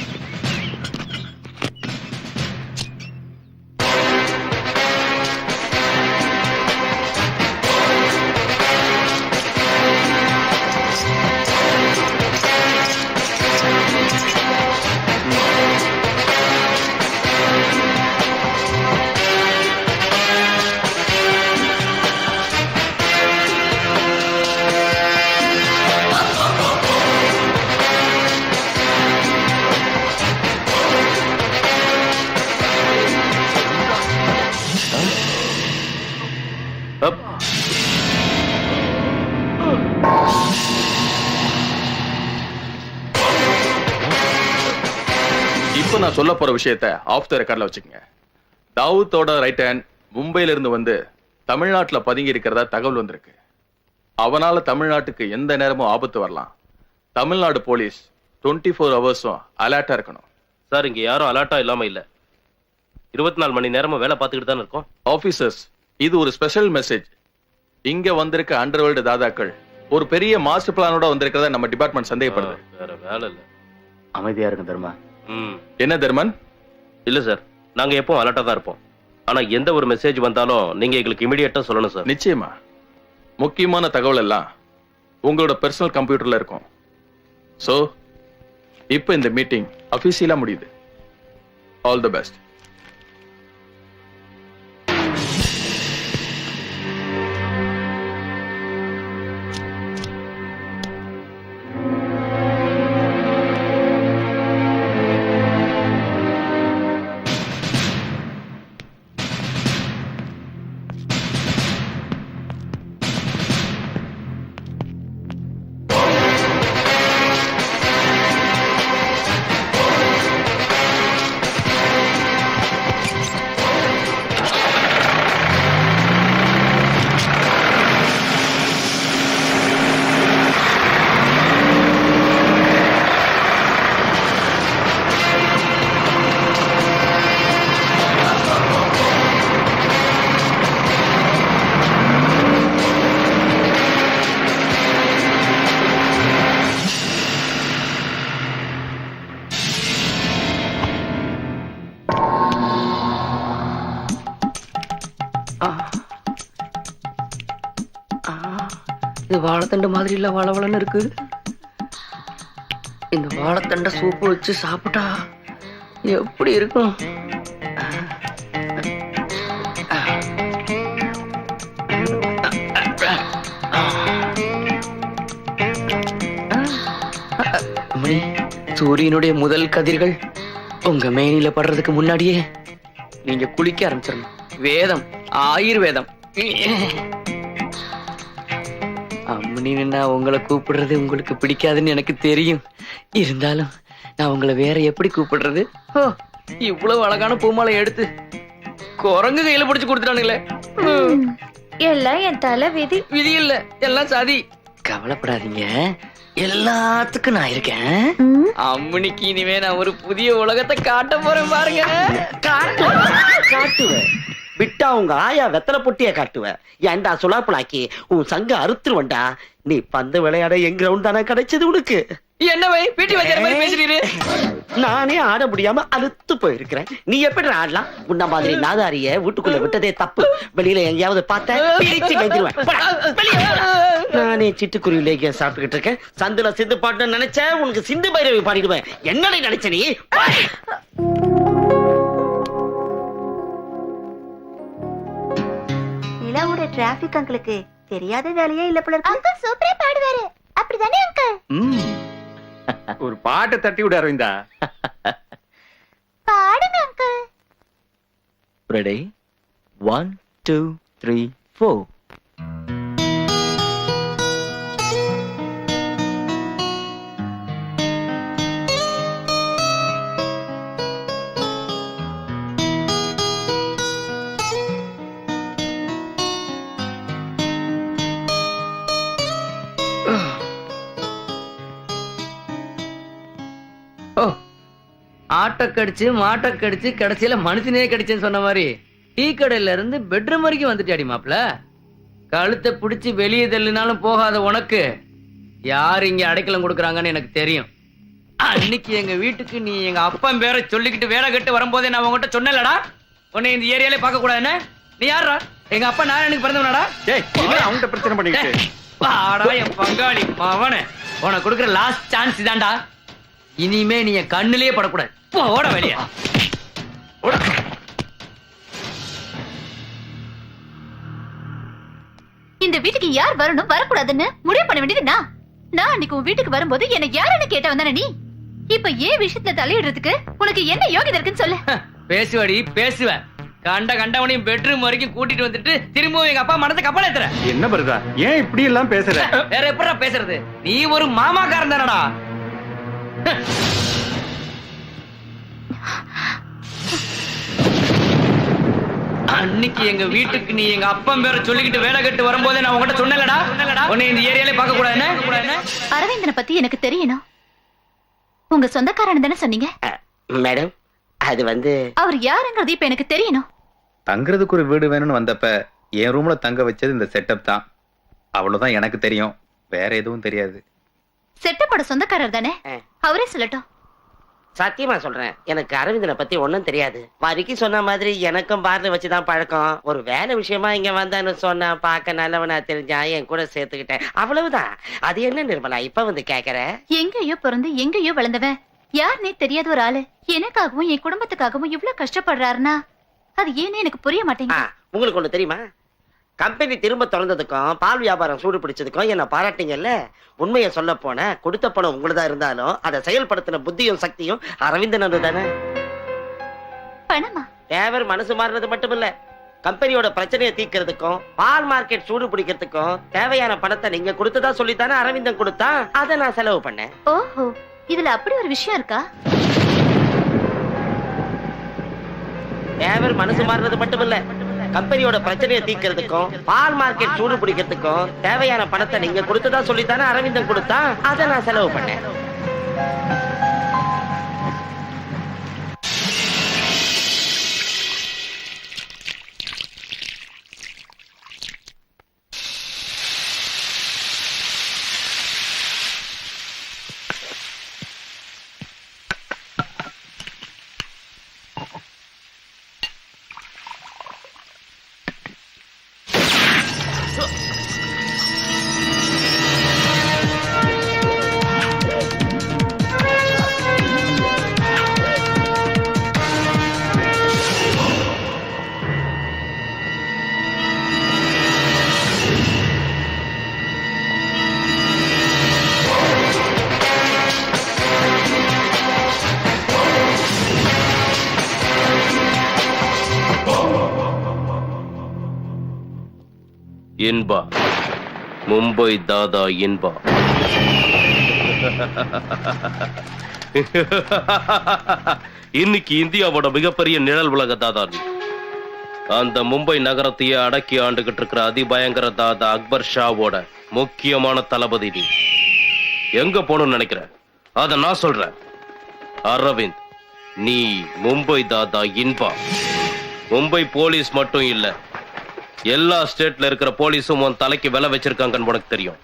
இப்ப நான் சொல்ல போற விஷயத்தை ஆஃப் த ரெக்கார்ட்ல வச்சுக்கங்க. தாவூத்தோட ரைட் ஹேண்ட் மும்பையில இருந்து வந்து தமிழ்நாட்டுல பதுங்கி இருக்கிறதா தகவல் வந்திருக்கு. அவனால தமிழ்நாட்டுக்கு எந்த நேரமும் ஆபத்து வரலாம். தமிழ்நாடு போலீஸ் 24 ஹவர்ஸும் அலர்ட்டா இருக்கணும். சார் இங்க யாரும் அலர்ட்டா இல்லாம இல்ல, 24 மணி நேரமும் வேலை பார்த்துக்கிட்டு தான் இருக்கோம். ஆபீசர்ஸ், இது ஒரு ஸ்பெஷல் மெசேஜ். இங்க வந்திருக்க அண்டர்வேர்ல்டு தாதாக்கள் ஒரு பெரிய மாஸ்டர் பிளானோட வந்திருக்கிறதா நம்ம டிபார்ட்மெண்ட் சந்தேகப்படுது. வேற வேலை இல்ல. அமைதியா இருக்கு தர்மா. என்ன தர்மன்? இல்ல சார், நாங்க எப்பவும் அலர்ட்டா தான் இருப்போம். ஆனா எந்த ஒரு மெசேஜ் வந்தாலும் நீங்க எங்களுக்கு இமிடியேட்டா சொல்லணும் சார். நிச்சயமா. முக்கியமான தகவல் எல்லாம் உங்களோட பர்சனல் கம்ப்யூட்டர்ல இருக்கும். சோ இப்ப இந்த மீட்டிங் அபிஷியலா முடியுது. All the best. இது வாழைத்தண்டு மாதிரி இல்ல, வளவளன்னு இருக்கு. இந்த வாழைத்தண்டை சூப்பு வச்சு சாப்பிட்டா எப்படி இருக்கும்? சூரியனுடைய முதல் கதிர்கள் உங்க மேனில படுறதுக்கு முன்னாடியே நீங்க குளிக்க ஆரம்பிச்சிடணும். வேதம், ஆயுர்வேதம். அம்மனின்னு நான் உங்களை கூப்பிடுறது உங்களுக்கு பிடிக்காதுன்னு எனக்கு தெரியும். இருந்தாலும் நான் உங்களை வேற எப்படி கூப்பிடுறது? ஓ, இவ்வளவு அழகான பூமாலை எடுத்து குரங்கு கையில பிடிச்சு கொடுத்துட்டானுங்களே. எல்லாம் என் தலை விதி. விதி இல்ல, எல்லாம் சாதி. கவலைப்படாதீங்க, எல்லாத்துக்கும் நான் இருக்கேன். அம்மனிக்கு இனிமே நான் ஒரு புதிய உலகத்தை காட்ட போறேன் பாருங்க. காட்டுவேன். விட்டா உங்க ஆயா வெத்தலை பொட்டிய காட்டுவேன். ஏன்டா சுலாப்புலாக்கி உன் சங்க அறுத்துருவண்டா. நீ பந்து விளையாட என் கிரவுண்ட் தானே கிடைச்சது உனக்கு. என்ன வை பீட்டி வச்ச மாதிரி பேசுறீரு? நானே ஆட முடியாம அழுத்து போயிருக்கிறேன். நீ எப்படி ஆடலாம்? முன்ன மாதிரி நாதாரிய வீட்டுக்குள்ள விட்டதே தப்பு. வெளியில எங்கேயாவது பார்த்த பிரிச்சு மேய்ச்சிருவேன். நானே சிட்டுக்குருவிலேயே சாப்பிட்டுக்கிட்டு இருக்கேன். சந்துல சிந்து பாட்டு நினைச்ச உனக்கு சிந்து பைரவி பாடிடுவேன். என்னடி நினைச்ச நீ? நிலாவோட டிராபிக் அங்கிளுக்கு தெரியாத வேலையே இல்ல போல இருக்கு. அங்கிள் சூப்பரா பாடுவாரு. அப்படிதானே அங்கிள்? ஒரு பாட்டை தட்டி விட அரவிந்தா. பாடுங்க அங்கிள். ரெடி? 1 2 3 4. ஆட்டை கடிச்சு மாட்டை கடிச்சு கடைசியில மனுஷனே கடிச்சேன்னு சொன்ன மாதிரி டீ கடையில இருந்து பெட்ரூம் வரைக்கும் வந்துட்டாடி மாப்ள. கழுத்தை பிடிச்சி வெளியே தள்ளினாலும் போகாத உனக்கு யார் இங்க அடைக்கலம் கொடுக்குறாங்கன்னு எனக்கு தெரியும். அன்னைக்கு எங்க வீட்டுக்கு நீ எங்க அப்பன் பேரை சொல்லிக்கிட்டு வேலை கட்டு வரும்போதே நான் உங்ககிட்ட சொன்னேன்லடா, உன்னை இந்த ஏரியாலே பார்க்க கூடாதுன்னு. நீ யாரா? எங்க அப்பா நாராயணுக்கு பிறந்தவனாடா? அவன்கிட்ட பிரச்சனை பண்ணிக்கிட்டு பாடா என் பங்காளி அவனே. உனக்கு கொடுக்குற லாஸ்ட் சான்ஸ் இதான்டா. இனிமே நீ என் கண்ணிலேயே படக்கூடாது. போட வெளியா. இந்த வீட்டுக்கு யார் வரணும் வரக்கூடாதுன்னு முடிவு பண்ண வேண்டியது நான் அன்னைக்கு உன் வீட்டுக்கு வரும்போது என்ன யாருன்னு கேட்டவன் தானே நீ? இப்ப ஏன் விஷயத்துல தலையிடுறதுக்கு உனக்கு என்ன யோகிதை இருக்குன்னு சொல்லு. பேசுவாடி பேசுவேன். கண்டவனையும் பெட்ரூம் வரைக்கும் கூட்டிட்டு வந்துட்டு திரும்பவும் எங்க அப்பா மனத்தை கப்பல் ஏத்துற. என்ன வருதா? ஏன் இப்படி எல்லாம் பேசுற? வேற எப்படா பேசுறது? நீ ஒரு மாமாக்காரன் தானடா. அன்னைக்கு எங்க வீட்டுக்கு நீ எங்க அப்பன் பேரை சொல்லிக்கிட்டு வேலை கட்டு வரும்போதே நான் உங்ககிட்ட சொன்னேன்லடா, உன்னை இந்த ஏரியாலே பார்க்க கூடாதுன்னு. அரவிந்தனை பத்தி எனக்கு தெரியணும். உங்க சொந்தக்காரன் தானே சொன்னீங்க? மேடம், அது வந்து அவர் யாருங்கிறது இப்ப எனக்கு தெரியணும். தங்குறதுக்கு ஒரு வீடு வேணும்னு வந்தப்ப என் ரூம்ல தங்க வச்சது இந்த செட்டப் தான். அவ்வளவுதான் எனக்கு தெரியும், வேற எதுவும் தெரியாது. செட்டப்போட சொந்தக்காரர் தானே, அவரே சொல்லட்டும். சத்தியமா சொல்றேன், எனக்கு அரவிந்தனை பத்தி ஒண்ணும் தெரியாது. வரிக்கு சொன்ன மாதிரி எனக்கும் பார்ல வச்சுதான் பழக்கம். ஒரு வேலை விஷயமா இங்க வந்தான்னு சொன்னா பார்க்க நல்லவனா தெரிஞ்சா என் கூட சேர்த்துக்கிட்டேன், அவ்வளவுதான். அது என்ன நிர்மலா இப்ப வந்து கேக்குற? எங்கேயோ பிறந்து எங்கேயோ வளர்ந்தவன் யாருன்னே தெரியாத ஒரு ஆளு எனக்காகவும் என் குடும்பத்துக்காகவும் இவ்வளவு கஷ்டப்படுறாருன்னா அது ஏன்னு எனக்கு புரிய மாட்டேங்குது. உங்களுக்கு ஒண்ணு தெரியுமா? கம்பெனி திரும்ப திறந்ததுக்கும் பால் வியாபாரம் சூடு பிடிச்சதுக்கும் என்ன பாராட்டிங்கல்ல. உண்மையை சொல்ல போன கொடுத்த பணம் உங்களுதான் இருந்தாலும் அதை செயல்படுத்தின புத்தியும் சக்தியும் அரவிந்தன் தானே. பணமா? தேவர் மனசு மாறினது மட்டுமில்ல, கம்பெனியோட பிரச்சனையை தீர்க்கிறதுக்கும் பால் மார்க்கெட் சூடு பிடிக்கிறதுக்கும் தேவையான பணத்தை நீங்க கொடுத்ததா சொல்லித்தானே அரவிந்தன் கொடுத்தா. அதை நான் செலவு பண்ணேன். ஓஹோ, இதுல அப்படி ஒரு விஷயம் இருக்கா? தேவர் மனசு மாறினது மட்டுமில்ல, கம்பெனியோட பிரச்சனையை தீர்க்கிறதுக்கும் பால் மார்க்கெட் சூடு பிடிக்கிறதுக்கும் தேவையான பணத்தை நீங்க கொடுத்ததா சொல்லித்தானே அரவிந்தன் கொடுத்தா. அதை நான் செலவு பண்ணேன். இன்பா, மும்பை தாதா இன்பா. இன்னைக்கு இந்தியாவோட மிகப்பெரிய நிழல் உலக தாதா நீ. அந்த மும்பை நகரத்தையே அடக்கி ஆண்டுகிட்டு இருக்கிற அதிபயங்கர தாதா அக்பர் ஷாவோட முக்கியமான தளபதி நீ. எங்க போகணும்னு நினைக்கிற அத நான் சொல்றேன். அரவிந்த், நீ மும்பை தாதா இன்பா. மும்பை போலீஸ் மட்டும் இல்ல, எல்லா ஸ்டேட்ல இருக்கிற போலீஸும் உன் தலைக்கு விலை வச்சிருக்காங்கன்னு உனக்கு தெரியும்.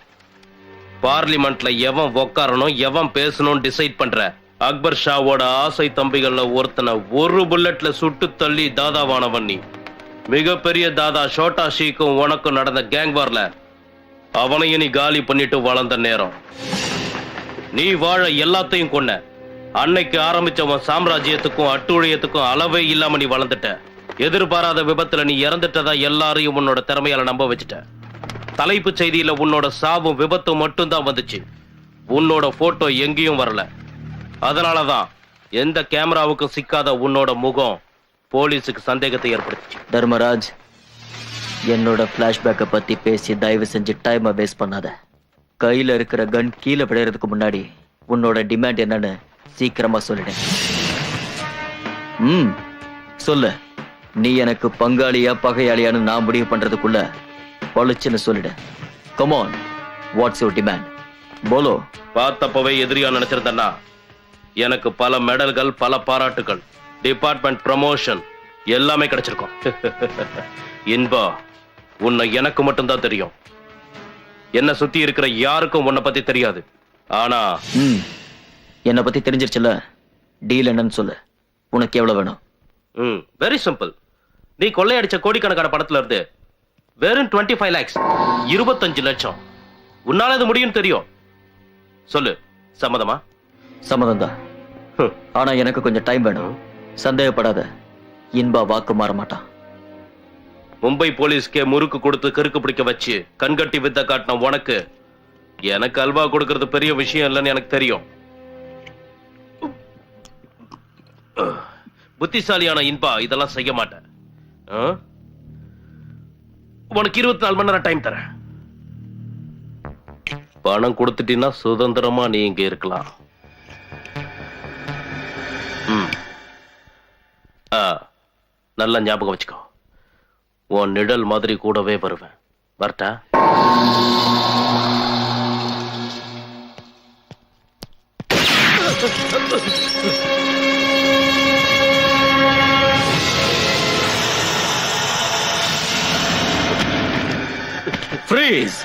பார்லிமெண்ட்ல எவன் உக்காரணும் எவன் பேசணும் டிசைட் பண்ற அக்பர் ஷாவோட ஆசை தம்பிகள்ல ஒருத்தனை ஒரு புல்லட்ல சுட்டு தள்ளி தாதாவானவன் நீ. மிகப்பெரிய தாதா ஷோட்டா ஷீக்கும் உனக்கும் நடந்த கேங் வார்ல அவனையும் நீ காலி பண்ணிட்டு வளர்ந்த நேரம். நீ வாழ எல்லாத்தையும் கொன்ன. அன்னைக்கு ஆரம்பிச்சவன் சாம்ராஜ்யத்துக்கும் அட்டூழியத்துக்கும் அளவே இல்லாம நீ வளர்ந்துட்ட. எதிர்பாராத விபத்துல நீ இறந்துட்டதா எல்லாரையும் உன்னோட திறமையால நம்ப வச்சுட்ட. தலைப்பு செய்தியில உன்னோட சாவும் விபத்து மட்டும் தான் வந்துச்சு. உன்னோட போட்டோ எங்கேயும் வரல. அதனாலதான் எந்த கேமராவுக்கும் சிக்காத உன்னோட முகம் போலீஸுக்கு சந்தேகத்தை ஏற்படுத்துச்சு. தர்மராஜ், என்னோட பிளாஷ்பேக்கை பத்தி பேசி தயவு செஞ்சு டைமை வேஸ்ட் பண்ணாத. கையில இருக்கிற கன் கீழே விளையறதுக்கு முன்னாடி உன்னோட டிமாண்ட் என்னன்னு சீக்கிரமா சொல்லிடு. சொல்லு. நீ எனக்கு பங்காளியா பகையாளியான்னு நான் முடிவு பண்றதுக்குள்ள பளிச்சுன்னு சொல்லிடு. Come on, what's your demand? போலோ. பார்த்தப்பவே எதிரியா நினைச்சிருந்தா எனக்கு பல மெடல்கள், பல பாராட்டுகள், டிபார்ட்மெண்ட் ப்ரமோஷன் எல்லாமே கிடைச்சிருக்கும். இன்பா, உன்னை எனக்கு மட்டும்தான் தெரியும். என்ன சுத்தி இருக்கிற யாருக்கும் உன்னை பத்தி தெரியாது. ஆனா என்னை பத்தி தெரிஞ்சிருச்சுல, டீல் என்னன்னு சொல்லு. உனக்கு எவ்வளவு வேணும்? Very simple. நீ கொள்ளையடிச்ச கோடிக்கணக்கான பணத்துல இருந்து வெறும் 25 lakhs, 25 லட்சம். உன்னால அது முடியும் தெரியும். சொல்லு, சம்மதமா? சம்மதம் தான். ஆனா எனக்கு கொஞ்சம் டைம் வேணும். சந்தேகப்படாத, இன்பா வாக்கு மாற மாட்டான். மும்பை போலீஸ்க்கே முறுக்கு கொடுத்து கிறுக்கு பிடிக்க வச்சு கண்கட்டி வித்த காட்டின உனக்கு எனக்கு அல்வா கொடுக்கறது பெரிய விஷயம் இல்லைன்னு எனக்கு தெரியும். புத்திசாலியான இன்பா இதெல்லாம் செய்ய மாட்டேன். உனக்கு 24 மணி நேரம் டைம் தரேன். பணம் கொடுத்துட்டீங்கன்னா சுதந்திரமா நீ இங்க இருக்கலாம். நல்ல ஞாபகம் வச்சுக்கோ. உன் நிழல் மாதிரி கூடவே வருவேன். வரட்டா? Freeze!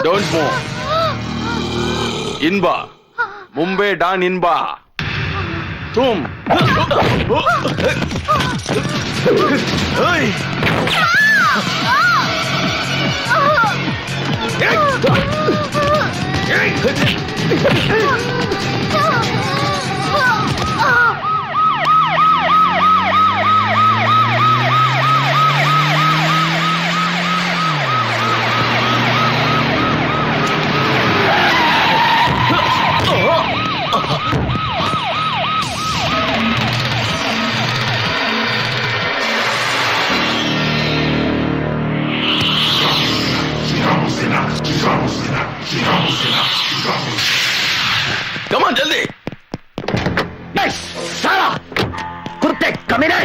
Don't move. Inba, Mumbai don Inba. தும். Come on, जल्दी. Nice, साला. कुत्ते कमीने.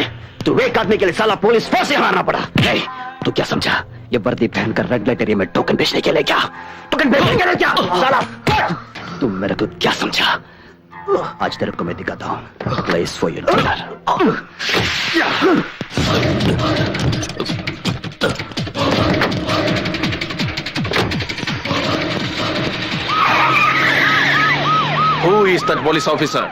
तू एक आदमी के लिए साला पुलिस फोर्स से हारना पड़ा. नहीं, तू क्या समझा? ये वर्दी पहनकर रेड लाइट एरिया में टोकन बेचने के लिए क्या? टोकन बेचने के लिए क्या? साला. तू मेरे को क्या समझा? आज तेरे को मैं दिखाता हूँ. Place for your dinner. Who is that police officer?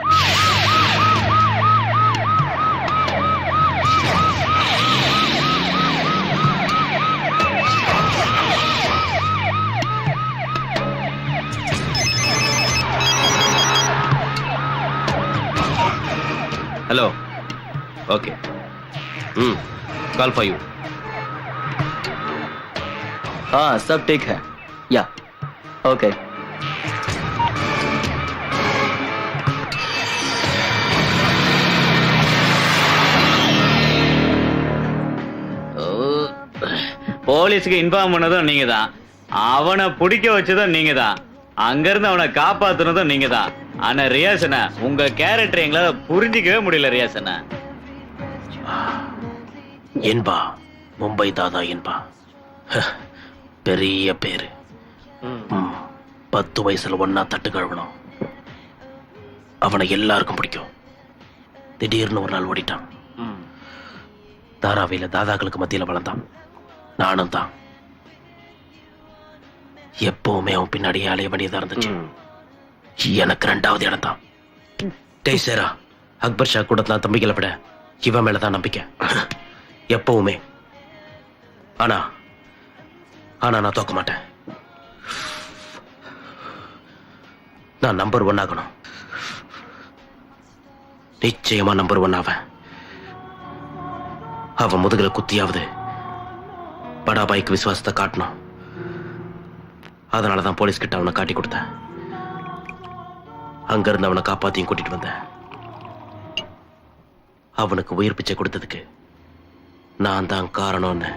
Hello. Okay. Call for you. हाँ, सब ठीक है. या. Okay. போலீஸுக்கு இன்ஃபார்ம் பண்ணதும் நீங்க தான், அவனை பிடிக்க வச்சதும் நீங்க தான், அங்க இருந்து அவனை காப்பாத்துனதும் நீங்க தான். ஆனா ரியாசனா, உங்க கேரக்டர் எங்களால புரிஞ்சிக்கவே முடியல ரியாசனா. இன்பா, மும்பை தாதா இன்பா, பெரிய பேரு. 10 வயசுல ஒன்னா தட்டு கழுவணும். அவனை எல்லாருக்கும் பிடிக்கும். திடீர்னு ஒரு நாள் ஓடிட்டான். தாராவில தாதாக்களுக்கு மத்தியில வளர்ந்தான். நானும் தான். எப்பவுமே அவன் பின்னாடியே அலைய வேண்டியதா இருந்துச்சு. எனக்கு 2வது இடம் தான். டேய் சேரா, அக்பர் ஷா கூடத்தான் தம்பிகளை விட இவன் மேலதான் நம்பிக்கை எப்பவுமே. ஆனா நான் தோக்க மாட்டேன். நான் நம்பர் 1 ஆகணும். நிச்சயமா நம்பர் 1 ஆவேன். அவன் முதுகுல குத்தியாவது படாபாய்க்கு விசுவாசத்தை காட்டணும். அதனாலதான் போலீஸ் கிட்ட அவனை காட்டி கொடுத்தேன். அங்க இருந்து அவனை காப்பாத்தியும் கூட்டிட்டு வந்தேன். அவனுக்கு உயிர் பிச்சை கொடுத்ததுக்கு நான் தான் காரணம்னு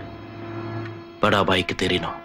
படாபாய்க்கு தெரியணும்.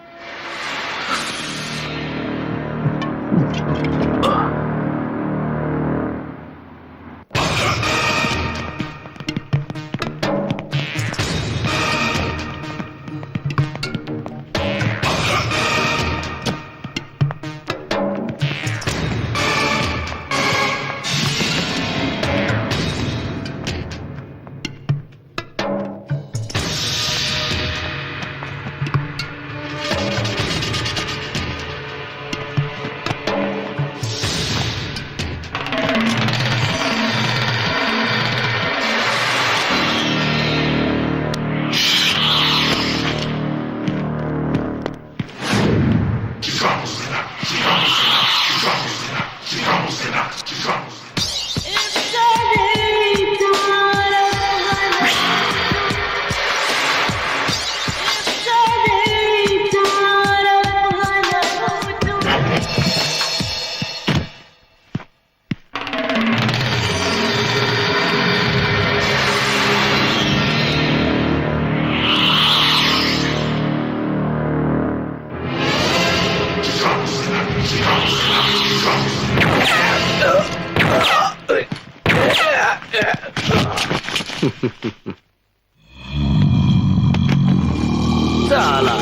साला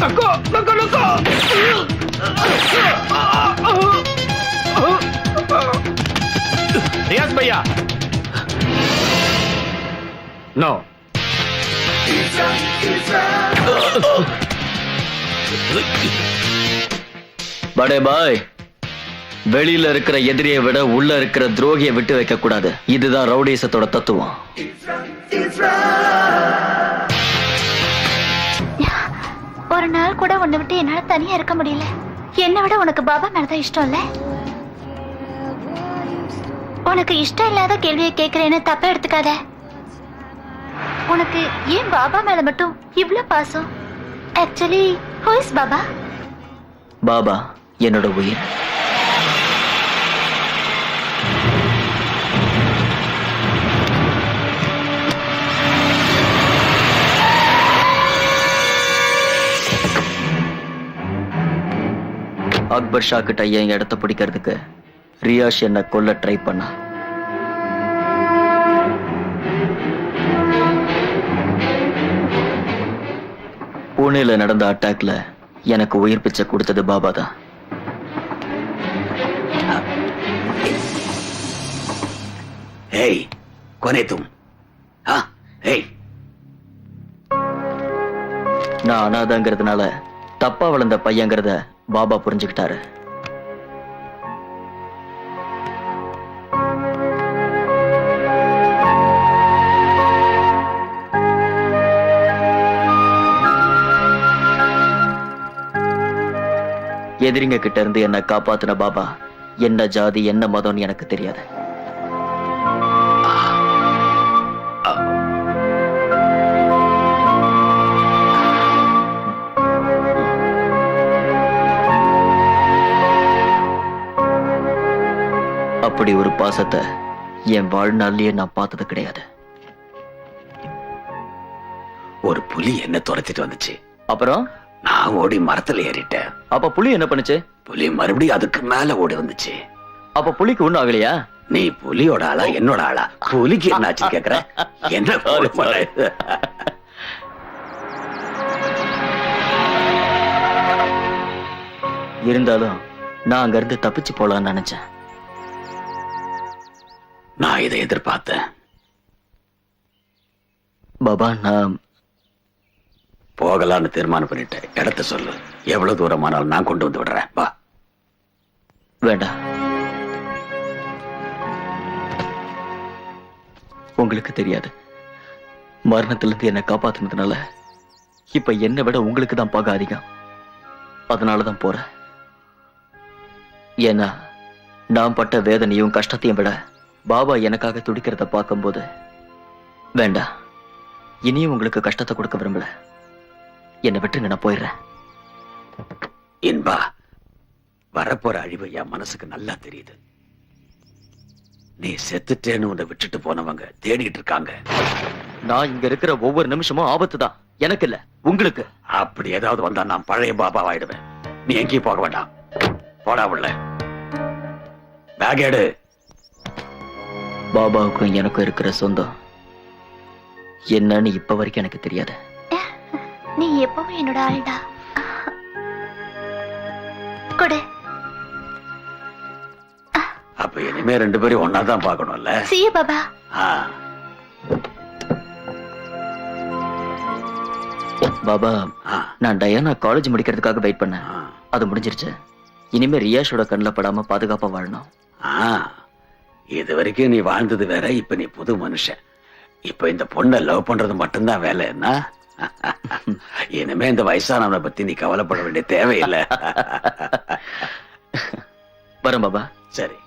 नको रियाज भैया நோ. படே பாய், வெளியில இருக்கிற எதிரியை விட உள்ள இருக்கிற துரோகியை விட்டு வைக்க கூடாது. இதுதான் ரவுடிசத்தோட தத்துவம். ஒரு நாள் கூட உன்னை விட்டு என்னால தனியா இருக்க முடியல. என்னை விட உனக்கு பாபா மேலதான் இஷ்டம் இல்ல? உனக்கு இஷ்டம் இல்லாத கேள்வியை கேட்கிறேன்னு தப்பா எடுத்துக்காத. உனக்கு ஏன் பாபா மேல மட்டும் இவ்ளோ பாசம்? Actually who is Baba? Baba என்னோட உயிர். அக்பர் ஷா கிட்ட என் இடத்த பிடிக்கிறதுக்கு ரியாஷ் என்ன கொல்ல ட்ரை பண்ணா. புனேல நடந்த அட்டாக்ல எனக்கு உயிர் பிச்சை கொடுத்தது பாபா தான். ஏய் கோனே தும்? ஏய், நான் அனாதங்கிறதுனால தப்பா வளர்ந்த பையங்கிறத பாபா புரிஞ்சுக்கிட்டாரு. எதிரிங்க கிட்ட இருந்து என்ன காப்பாத்தின பாபா என்ன ஜாதி என்ன மதம்னு எனக்கு தெரியாது. அப்படி ஒரு பாசத்தை என் வாழ்நாள்லயே நான் பார்த்தது கிடையாது. ஒரு புலி என்ன துரத்திட்டு வந்துச்சு. அப்புறம் நான் ஓடி மரத்துல ஏறிட்டேன். அப்ப புலி என்ன பண்ணுச்சு? புலி மறுபடியும் அதுக்கு மேல ஓடி வந்துச்சு. அப்ப புலிக்கு ஒண்ணும் ஆகலையா? நீ புலியோட ஆளா என்னோட ஆளா? புலிக்கு என்னாச்சு கேக்குற? என்ன இருந்தாலும் நான் அங்க இருந்து தப்பிச்சு போலான்னு நினைச்சேன். நான் இதை எதிர்பார்த்தேன். பாபா நான் போகலான்னு தீர்மானம் பண்ணிட்டேன். இடத்த சொல்லு, எவ்வளவு தூரமானாலும் நான் கொண்டு வந்து விடுறேன். வா. வேண்டாம், உங்களுக்கு தெரியாது. மரணத்திலிருந்து என்னை காப்பாத்தினதுனால இப்ப என்னை விட உங்களுக்கு தான் பகை அதிகம். அதனாலதான் போறேன். ஏன்னா நான் பட்ட வேதனையும் கஷ்டத்தையும் விட பாபா எனக்காக துடிக்கிறத பார்க்கும்போது வேண்டாம், இனியும் உங்களுக்கு கஷ்டத்தை கொடுக்க விரும்பல. என்னை விட்டுங்க, நான் போயிடுறேன். இன்பா, வரப்போற அழிவு என் மனசுக்கு நல்லா தெரியுது. நீ செத்துட்டேன்னு உன்னை விட்டுட்டு போனவங்க தேடிட்டு இருக்காங்க. நான் இங்க இருக்கிற ஒவ்வொரு நிமிஷமும் ஆபத்து தான், எனக்கு இல்ல உங்களுக்கு. அப்படி ஏதாவது வந்தா நான் பழைய பாபாவாயிடுவேன். நீ எங்கேயும் போக வேண்டாம். போடா உள்ள. பேக் எடு. பாபாவுக்கும் எனக்கும் இருக்கிற சொந்தம் என்னன்னு இப்ப வரைக்கும் எனக்கு தெரியாது. நீ எப்பவும் என்னோட ஆள்டா. கொடு. அப்ப இனிமே ரெண்டு பேரும் ஒன்னாதான் பாக்கணும்ல. See you, Baba. பாபா, நான் டயானா காலேஜ் முடிக்கிறதுக்காக வெயிட் பண்ணேன். அது முடிஞ்சிருச்சு. இனிமே ரியாஷோட கண்ணில் படாம பாதுகாப்பா வாழணும். இது வரைக்கும் நீ வாழ்ந்தது வேற, இப்ப நீ புது மனுஷன். இப்ப இந்த பொண்ணை லவ் பண்றது மட்டும்தான் வேலை. என்ன இனிமே இந்த வயசானவனை பத்தி நீ கவலைப்பட வேண்டிய தேவையில்லை. வரேன் பாபா. சரி.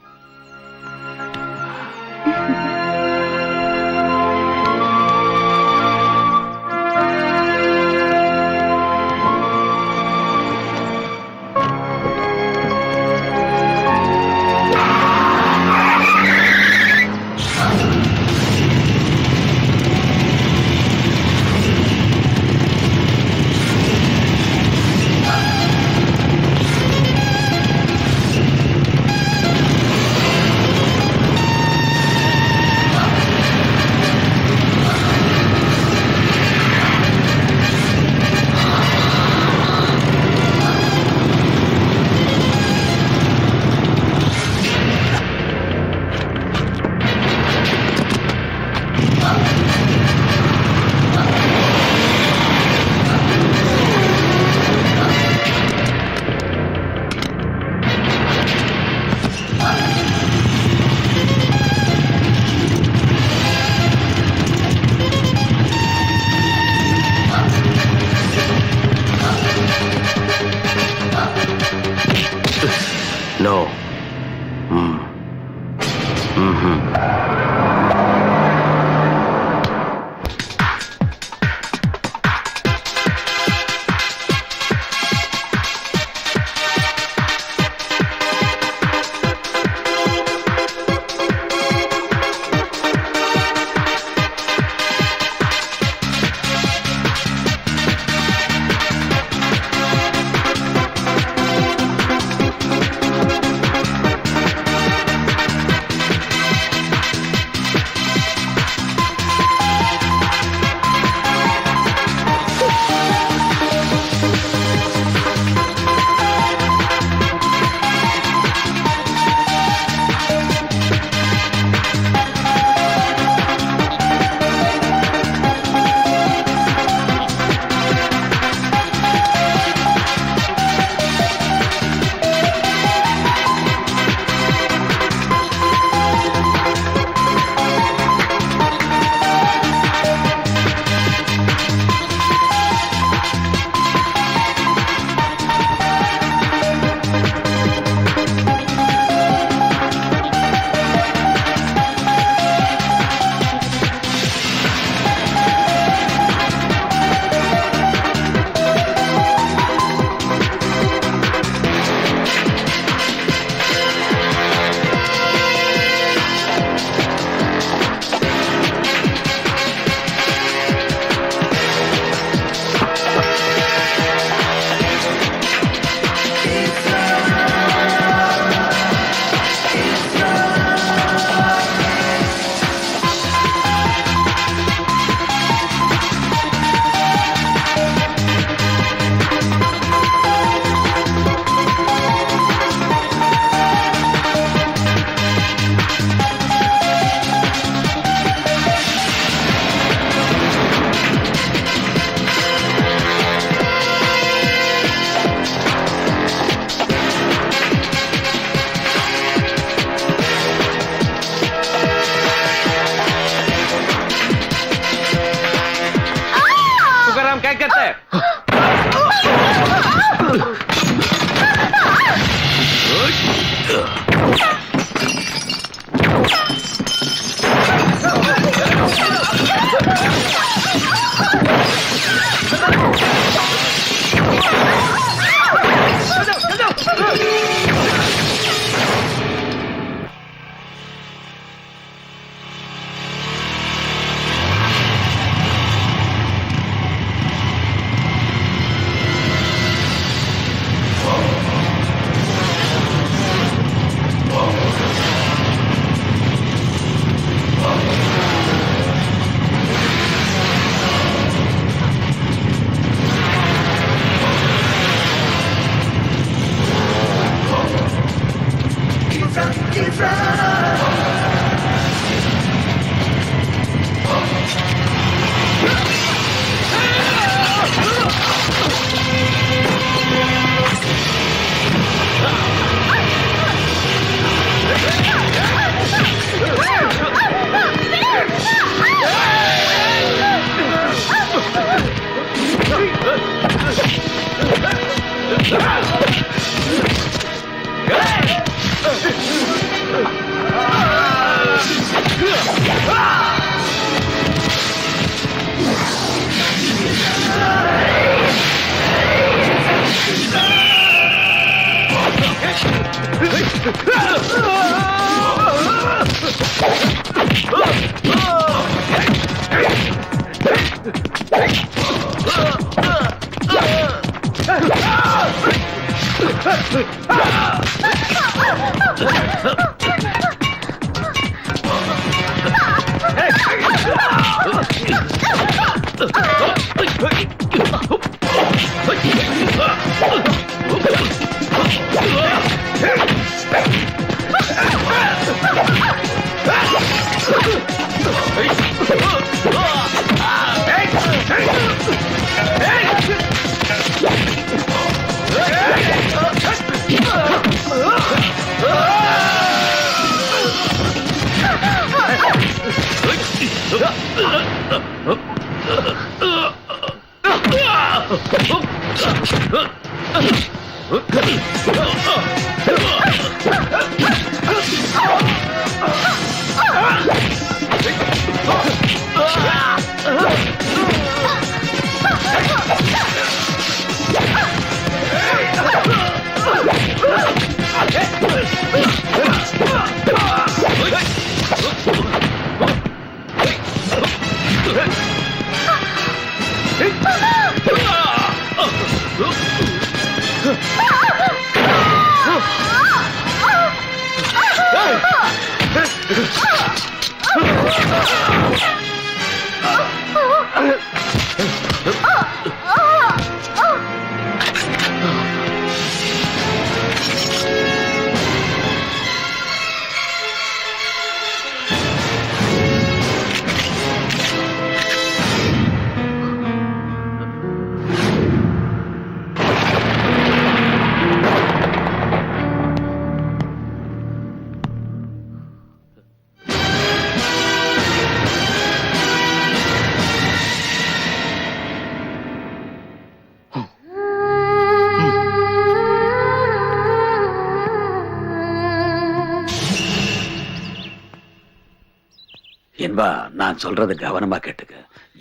என்பா, நான் சொல்றது கவனமா கேட்டுக்க.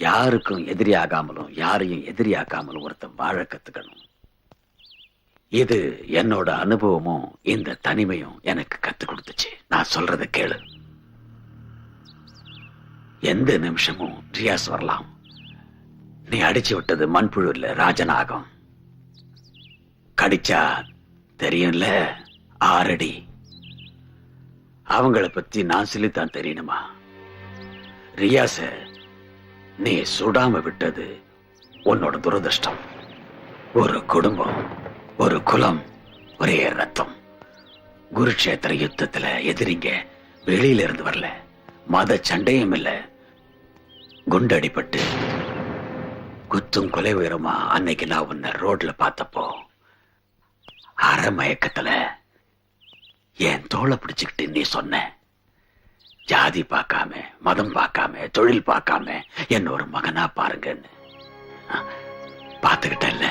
யாருக்கும் எதிரி ஆகாமலும் யாரையும் எதிரியாக்காமலும் ஒருத்தன் வாழ கத்துக்கணும். இது என்னோட அனுபவமும் இந்த தனிமையும் எனக்கு கத்து கொடுத்துச்சு. நான் சொல்றத கேளு. எந்த நிமிஷமும் ரியாஸ் வரலாம். நீ அடிச்சு விட்டது மண்புழு இல்ல, ராஜநாகம். கடிச்சா தெரியும்ல, 6 அடி. அவங்கள பத்தி நான் சொல்லித்தான் தெரியணுமா? ரியாச நீ சுடாம விட்டது உன்னோட துரதிருஷ்டம். ஒரு குடும்பம், ஒரு குலம், ஒரே ரத்தம். குருட்சேத்திர யுத்தத்துல எதிரிங்க வெளியில இருந்து வரல, மத சண்டையும் இல்ல. குண்டடிப்பட்டு குத்தும் கொலை உயரமா அன்னைக்கு நான் உன்னை ரோட்ல பார்த்தப்போ அரை மயக்கத்துல என் தோளை பிடிச்சுக்கிட்டு நீ சொன்ன, ஜாதி பார்க்காம, மதம் பார்க்காம, தொழில் பார்க்காம என்ன ஒரு மகனா பாருங்கன்னு. பார்த்துக்கிட்டல்ல,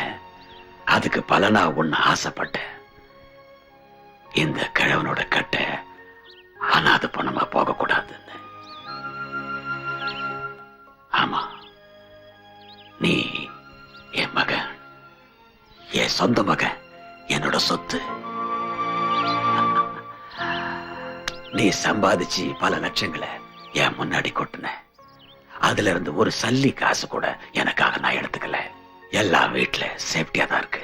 அதுக்கு பலனா ஒண்ணு ஆசைப்பட்டேன். இந்த கிழவனோட கட்டை அனாதை பணமா போக கூடாதுன்னு. ஆமா, நீ என் மகன், என் சொந்த மகன், என்னோட சொத்து. நீ சம்பாதிச்சு பல லட்சங்களை என் முன்னாடி கொட்டின. அதுல இருந்து ஒரு சல்லி காசு கூட எனக்காக நான் எடுத்துக்கல. எல்லாம் வீட்டுல சேஃப்டியா தான் இருக்கு.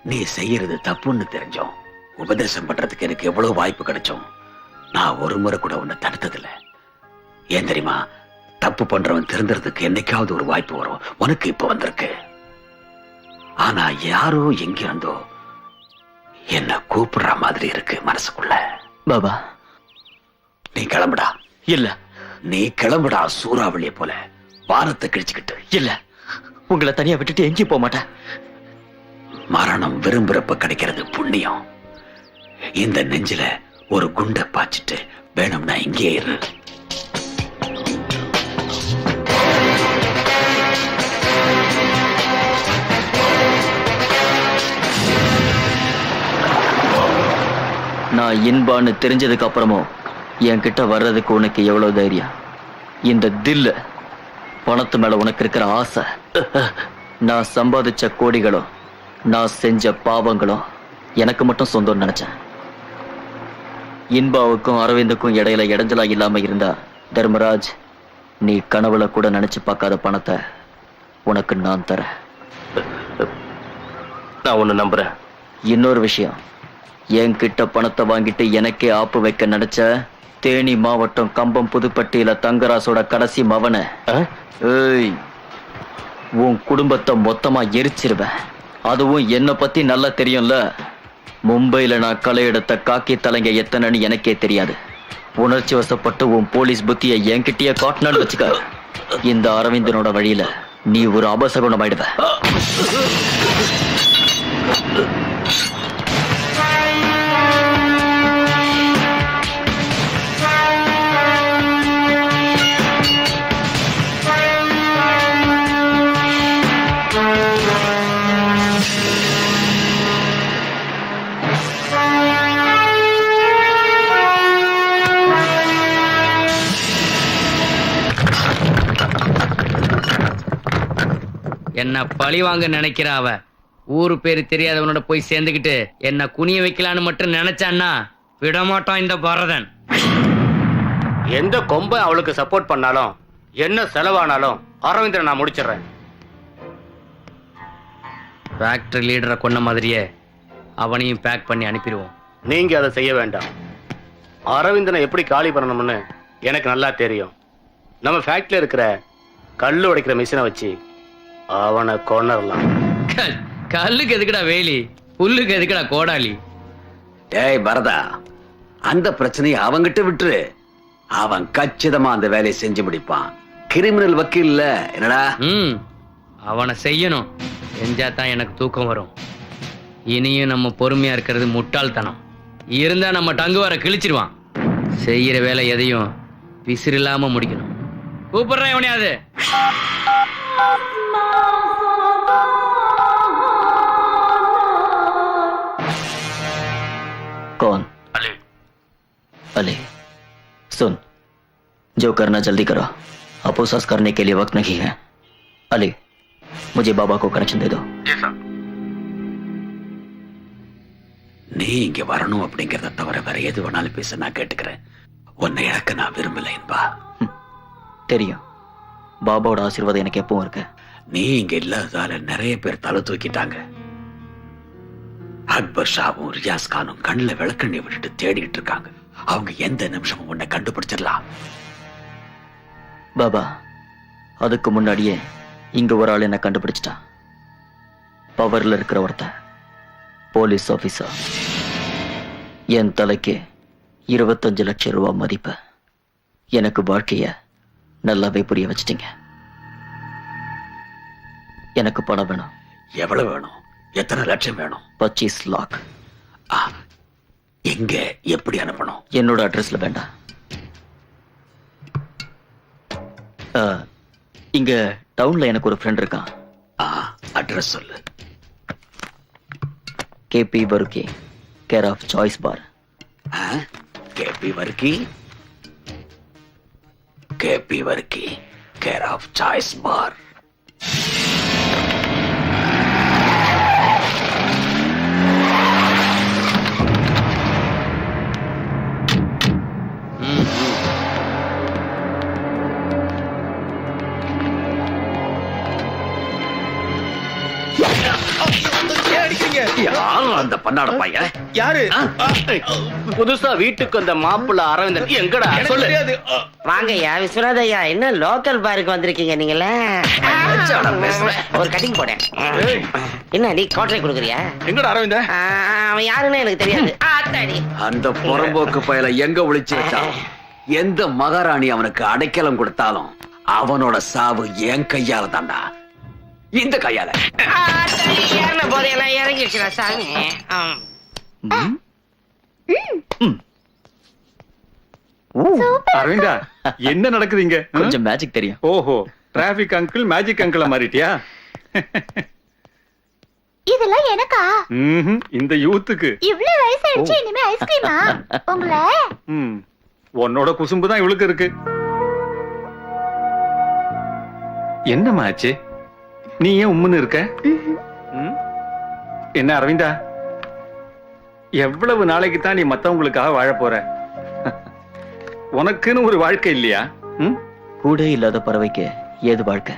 நீ செய்யறது தப்புன்னு தெரிஞ்சோம் உபதேசம் பண்றதுக்கு எனக்கு எவ்வளவு வாய்ப்பு கிடைச்சோம். நான் ஒரு முறை கூட உன்னை தடுத்ததில்ல. ஏன் தெரியுமா? தப்பு பண்றவன் திருந்துறதுக்கு என்னைக்காவது ஒரு வாய்ப்பு வரும். உனக்கு இப்ப வந்திருக்கு. ஆனா யாரோ எங்கிருந்தோ என்ன கூப்பிடுற மாதிரி இருக்கு மனசுக்குள்ள. பாபா, நீ கிளம்புடா. இல்ல, நீ கிளம்புடா. சூறாவளியை போல வானத்தை கிழிச்சுக்கிட்டு. இல்ல, உங்களை தனியா விட்டுட்டு எங்கேயும் போக மாட்டேன். மரணம் விரும்புறப்ப கிடைக்கிறது புண்ணியம். இந்த நெஞ்சில ஒரு குண்டை பாய்ச்சிட்டு வேணும்னா இங்கே இரு. நான் இன்பான்னு தெரிஞ்சதுக்கு அப்புறமும் என்கிட்ட வர்றதுக்கு உனக்கு எவ்வளவு தைரியம்? இந்த தில்லு, பணத்து மேல உனக்கு இருக்கிற ஆசை, நான் சம்பாதிச்ச கோடிகளும் நான் செஞ்ச பாவங்களும் எனக்கு மட்டும் சொந்தம்னு நினைச்சேன். இன்பாவுக்கும் அரவிந்துக்கும் இடையில இடைஞ்சலா இல்லாம இருந்தா தர்மராஜ், நீ கனவுல கூட நினைச்சு பார்க்காத பணத்தை உனக்கு நான் தரேன். நான் உன்னை நம்புறேன். இன்னொரு விஷயம், என்கிட்ட பணத்தை வாங்கிட்டு எனக்கே ஆப்பு வைக்க நினைச்ச தேனி மாவட்டம் கம்பம் புதுப்பட்டியில தங்கராசோட கடைசி மவன, ஏய், உன் குடும்பத்தை மொத்தமா எரிச்சிருவேன். அதுவும் என்ன பத்தி நல்லா தெரியும்ல. மும்பையில நான் களை எடுத்த காக்கி தலைங்க எத்தனைன்னு எனக்கே தெரியாது. உணர்ச்சி வசப்பட்டு உன் போலீஸ் புத்தியை என்கிட்டயே காட்டினான்னு வச்சுக்க, இந்த அரவிந்தனோட வழியில நீ ஒரு அபசகுணம் ஆயிடுவ. என்ன பழி வாங்க நினைக்கிற அவ ஊரு பேரு தெரியாதவனோட போய் சேர்ந்துக்கிட்டு என்ன குனிய வைக்கலான்னு மட்டும் நினைச்சான்னா விடமாட்டான் இந்த பரதன். எந்த கொம்பை அவளுக்கு சப்போர்ட் பண்ணாலும் என்ன செலவானாலும் அரவிந்தனை நான் முடிச்சிடுறேன். ஃபேக்டரி லீடரை கொன்ன மாதிரியே அவனையும் பேக் பண்ணி அனுப்பிடுவோம். நீங்க அதை செய்ய வேண்டாம். அரவிந்தனை எப்படி காலி பண்ணணும்னு எனக்கு நல்லா தெரியும். நம்ம ஃபேக்டரியில் இருக்கிற கல்லு உடைக்கிற மிஷினை வச்சு அவனை கொன்னரலாம். கல்லுக்கு எதுக்குடா வேலி, புல்லுக்கு எதுக்குடா கோடாலி? டேய் பரதா, அந்த பிரச்சனையை அவங்கிட்ட விட்டுரு. அவன் கச்சிதமா அந்த வேலையை செஞ்சு முடிப்பான். கிரிமினல் வக்கீல்ல என்னடா? அவனை செய்யணும். செஞ்சாதான் எனக்கு தூக்கம் வரும். இனியும் நம்ம பொறுமையா இருக்கிறது முட்டாள்தனம். இருந்தா நம்ம டங்கு வர கிழிச்சிருவான். செய்யற வேலை எதையும் விசிறில்லாம முடிக்கணும். கூப்பிடுறேன் எவனையாது. कौन? अली। अली, सुन, जो करना जल्दी करो. अपोसास करने के लिए वक्त नहीं है. अली, मुझे बाबा को कनेक्शन दे दो. जी साहब. நீ இங்க வரணும் அப்படிங்கறத தவிர வேற எது வேணாலும் பேச நான் கேட்டுக்கிறேன். உன்னை இழக்க நான் விரும்பல என்பா. தெரியும், பாபாவோட ஆசீர்வாதம் எனக்கு எப்பவும் இருக்கு. நீ இங்க இல்லாததால நிறைய பேர் தலை தூக்கிட்டாங்க. அக்பர் ஷாவும் ரியாஸ் கானும் கண்ணில் விளக்கண்ணி விட்டுட்டு தேடிட்டு இருக்காங்க. அவங்க எந்த நிமிஷமும் உன்னை கண்டுபிடிச்சிடலாம். பாபா, அதுக்கு முன்னாடியே இங்க ஒரு ஆள் என்ன கண்டுபிடிச்சிட்டான். பவர்ல இருக்கிற ஒருத்தன், போலீஸ் ஆபீசர். என் தலைக்கு 25 லட்சம் ரூபாய் மதிப்பு. எனக்கு வாழ்க்கைய நல்லாவே புரிய வச்சிட்டீங்க. எனக்கு பணம் வேணும். எவ்வளவு வேணும்? எத்தனை லட்சம் வேணும்? 25 लाख. எங்க எப்படி அனுப்பணும்? என்னோட அட்ரஸ்ல வேண்டாம். இங்க டவுன்ல எனக்கு ஒரு ஃப்ரெண்ட் இருக்கான். அட்ரஸ் சொல்லு. K P Varkey, care of choice bar. K P Varkey, K P Varkey, care of choice bar. யாரும் அந்த பண்ணாட பையன் யாரு? புதுசா வீட்டுக்கு வந்த மாப்பிள்ள அரவிந்தன் எங்கடா சொல்லு. வாங்கய்யா விஸ்வநாதையா, என்ன லோக்கல் பாருக்கு வந்திருக்கீங்க நீங்களே? ஒரு கட்டிங் போட்டேன். என்ன நீ கோட்டரை கொடுக்குறியா? எங்கடா அரவிந்த? அவன் யாருன்னு எனக்கு தெரியாது. அந்த புறம்போக்கு பயல எங்க ஒளிச்சு வச்சான்? எந்த மகாராணி அவனுக்கு அடைக்கலம் கொடுத்தாலும் அவனோட சாவு என் கையால தாண்டா. இந்த கையால போதையெல்லாம் இறங்கிடுச்சுடா சாமி. அரவிந்தா, என்ன நடக்குதுங்க? கொஞ்சம் மேஜிக் தெரியும். ஓஹோ, டிராபிக் அங்கிள் மேஜிக் அங்கிள மாறிட்டியா? இதெல்லாம் எனக்கா? இந்த யூத்துக்கு இவ்ளோ வயசாயிடுச்சு, இனிமே ஐஸ்கிரீமா? உங்களை உன்னோட குசும்பு தான் இவளுக்கு இருக்கு. என்னம்மா ஆச்சு? நீ ஏன் உம்முன்னு இருக்க? என்ன அரவிந்தா, எவ்வளவு நாளைக்கு தான் நீ மத்தவங்களுக்காக வாழ போற? உனக்குன்னு ஒரு வாழ்க்கை இல்லையா? கூட இல்லாத பறவைக்கு ஏது வாழ்க்கை?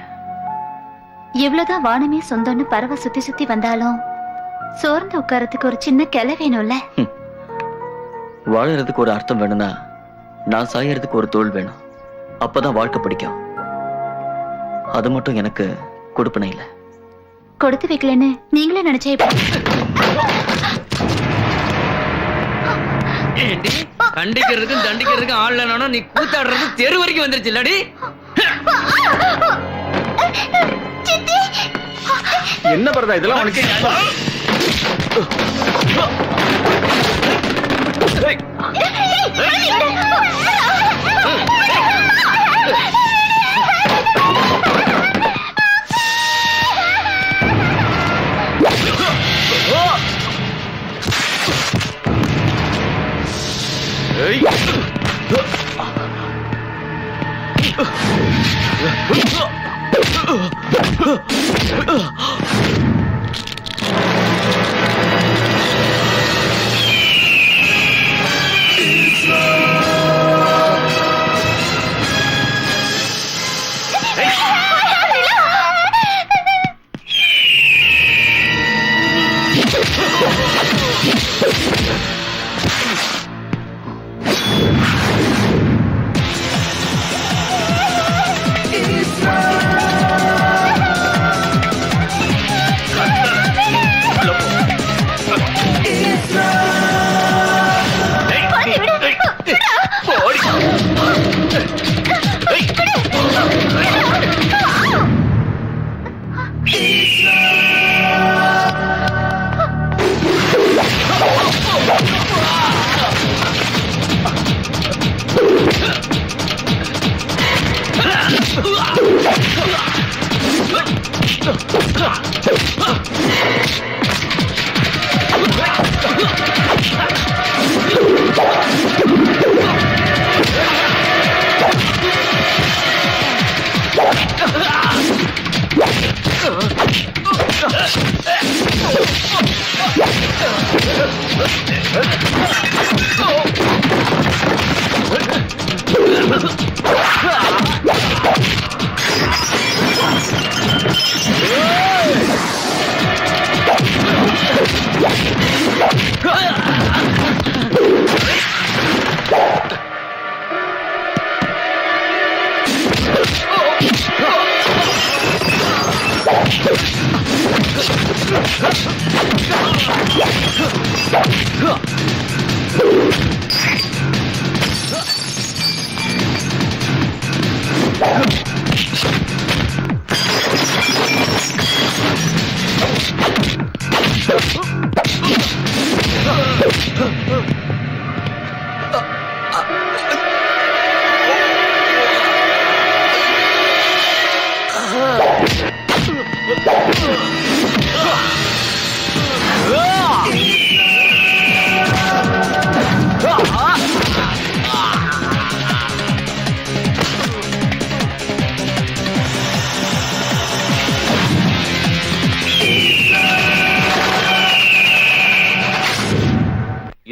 எவ்வளவுதான் வானமே சொந்தம்னு பறவை சுத்தி சுத்தி வந்தாலும் சோர்ந்து உட்காரத்துக்கு ஒரு சின்ன கிளை வேணும்ல. வாழறதுக்கு ஒரு அர்த்தம் வேணும்னா நான் சாயறதுக்கு ஒரு தோல் வேணும். அப்பதான் வாழ்க்கை பிடிக்கும். அது மட்டும் எனக்கு கொடுப்பன இல்ல. கொடுத்து வைக்கலன்னு நீங்களே நினைச்சே. கண்டிக்கிறதுக்கும் தண்டிக்கிறதுக்கும் ஆள் இல்லைனா நீ கூத்தாடுறது தெரு வரைக்கும் வந்துருச்சு இல்லடி? என்ன பரதா இதெல்லாம் உனக்கு?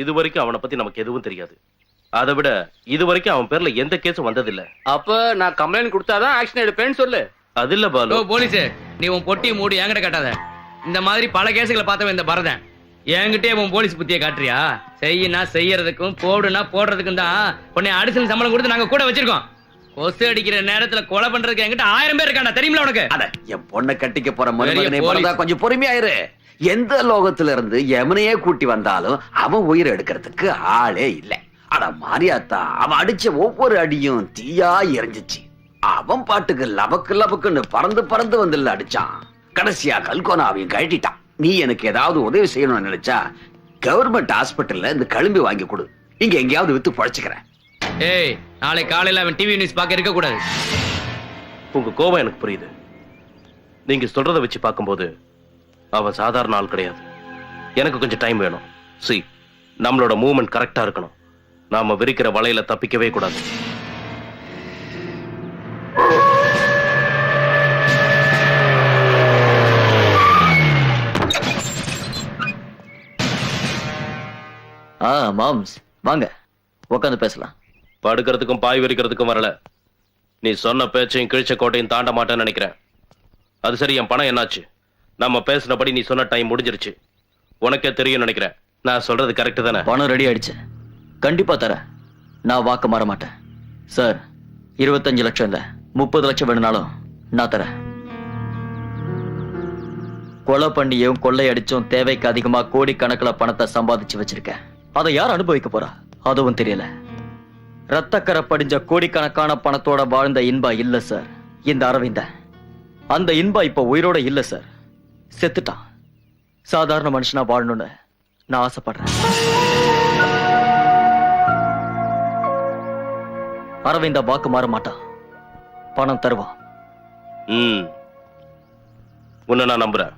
இது வரைக்கும் அவனை பத்தி நமக்கு எதுவும் தெரியாது. அதை விட இது வரைக்கும் அவன் பேர்ல எந்த கேஸும் வந்ததில்ல. அப்ப நான் கம்ப்ளைண்ட் கொடுத்தாதான் ஆக்ஷன் எடுப்பேன்னு சொல்லு. அது இல்ல பாலு. போலீஸ், நீ உன் பொட்டி மூடி என்கிட்ட காட்டாத. இந்த மாதிரி பல கேஸுகளை பார்த்தவன் இந்த பரதன். என்கிட்டே உன் போலீஸ் புத்தியை காட்டுறியா? செய்யினா செய்யறதுக்கும் போடுனா போடுறதுக்கும் தான் உன்னை அடிஷனல் சம்பளம் கொடுத்து நாங்க கூட வச்சிருக்கோம். கொசு அடிக்கிற நேரத்துல கொலை பண்றதுக்கு என்கிட்ட 1000 பேர் இருக்காண்டா, தெரியுமில உனக்கு? அட, என் பொண்ணை கட்டிக்க போற மருமகனை போறதா கொஞ்சம் பொறுமையாயிரு. எந்த லோகத்துல இருந்து எவனையே கூட்டி வந்தாலும் அவன் உயிரை எடுக்கிறதுக்கு ஆளே இல்லை. அட மாரியாத்தா, அவன் அடிச்ச ஒவ்வொரு அடியும் தீயா எரிஞ்சிச்சு. அவன் பாட்டுக்கு லபக்கு லபக்குன்னு பறந்து பறந்து வந்து அடிச்சான். கடைசியா கல்கோனா அவன் கழட்டிட்டான். நீ எனக்கு ஏதாவது உதவி செய்யணும்னு நினைச்சா கவர்மெண்ட் ஹாஸ்பிட்டல்ல இந்த கழும்பி வாங்கி கொடு. இங்க எங்கேயாவது வித்து பழச்சுக்கிறேன். ஏய், நாளை காலையில அவன் டிவி நியூஸ் பார்க்க இருக்க கூடாது. உங்க கோபம் எனக்கு புரியுது. நீங்க சொல்றத வச்சு பார்க்கும்போது அவன் சாதாரண ஆள் கிடையாது. எனக்கு கொஞ்சம் டைம் வேணும். நம்மளோட மூவ்மெண்ட் கரெக்டா இருக்கணும். நாம விரிக்கிற வலையில தப்பிக்கவே கூடாது. மாம்ஸ், வாங்க உட்காந்து பேசலாம். படுக்கிறதுக்கும் பாய் விரிக்கிறதுக்கும் வரல. நீ சொன்ன பேச்சையும் கிழிச்ச கோட்டையும் தாண்ட மாட்டேன்னு நினைக்கிறேன். அது சரி, என் பணம் என்னாச்சு? நம்ம பேசினபடி நீ சொன்ன டைம் முடிஞ்சிருச்சு. உனக்கே தெரியும் நினைக்கிறேன். நான் சொல்றது கரெக்ட் தானே? பணம் ரெடி ஆயிடுச்சு. கண்டிப்பா தரேன். நான் வாக்கு மாற மாட்டேன் சார். 25 லட்சம் இல்ல 30 லட்சம் வேணும்னாலும் நான் தரேன். கொலை பண்ணியும் கொள்ளை அடிச்சும் தேவைக்கு அதிகமா கோடிக்கணக்கில் பணத்தை சம்பாதிச்சு வச்சிருக்கேன். அதை யார் அனுபவிக்க போறா அதுவும் தெரியல. ரத்தக்கரை படிஞ்ச கோடிக்கணக்கான பணத்தோட வாழ்ந்த இன்பா இல்ல சார் இந்த அரவிந்த. அந்த இன்பா இப்ப உயிரோட இல்ல சார், செத்துட்டான். சாதாரண மனுஷனா வாழணும்னு நான் ஆசைப்படுறேன். அரவிந்த வாக்கு மாற மாட்டான், பணம் தருவான். உன்னை நான் நம்புறேன்.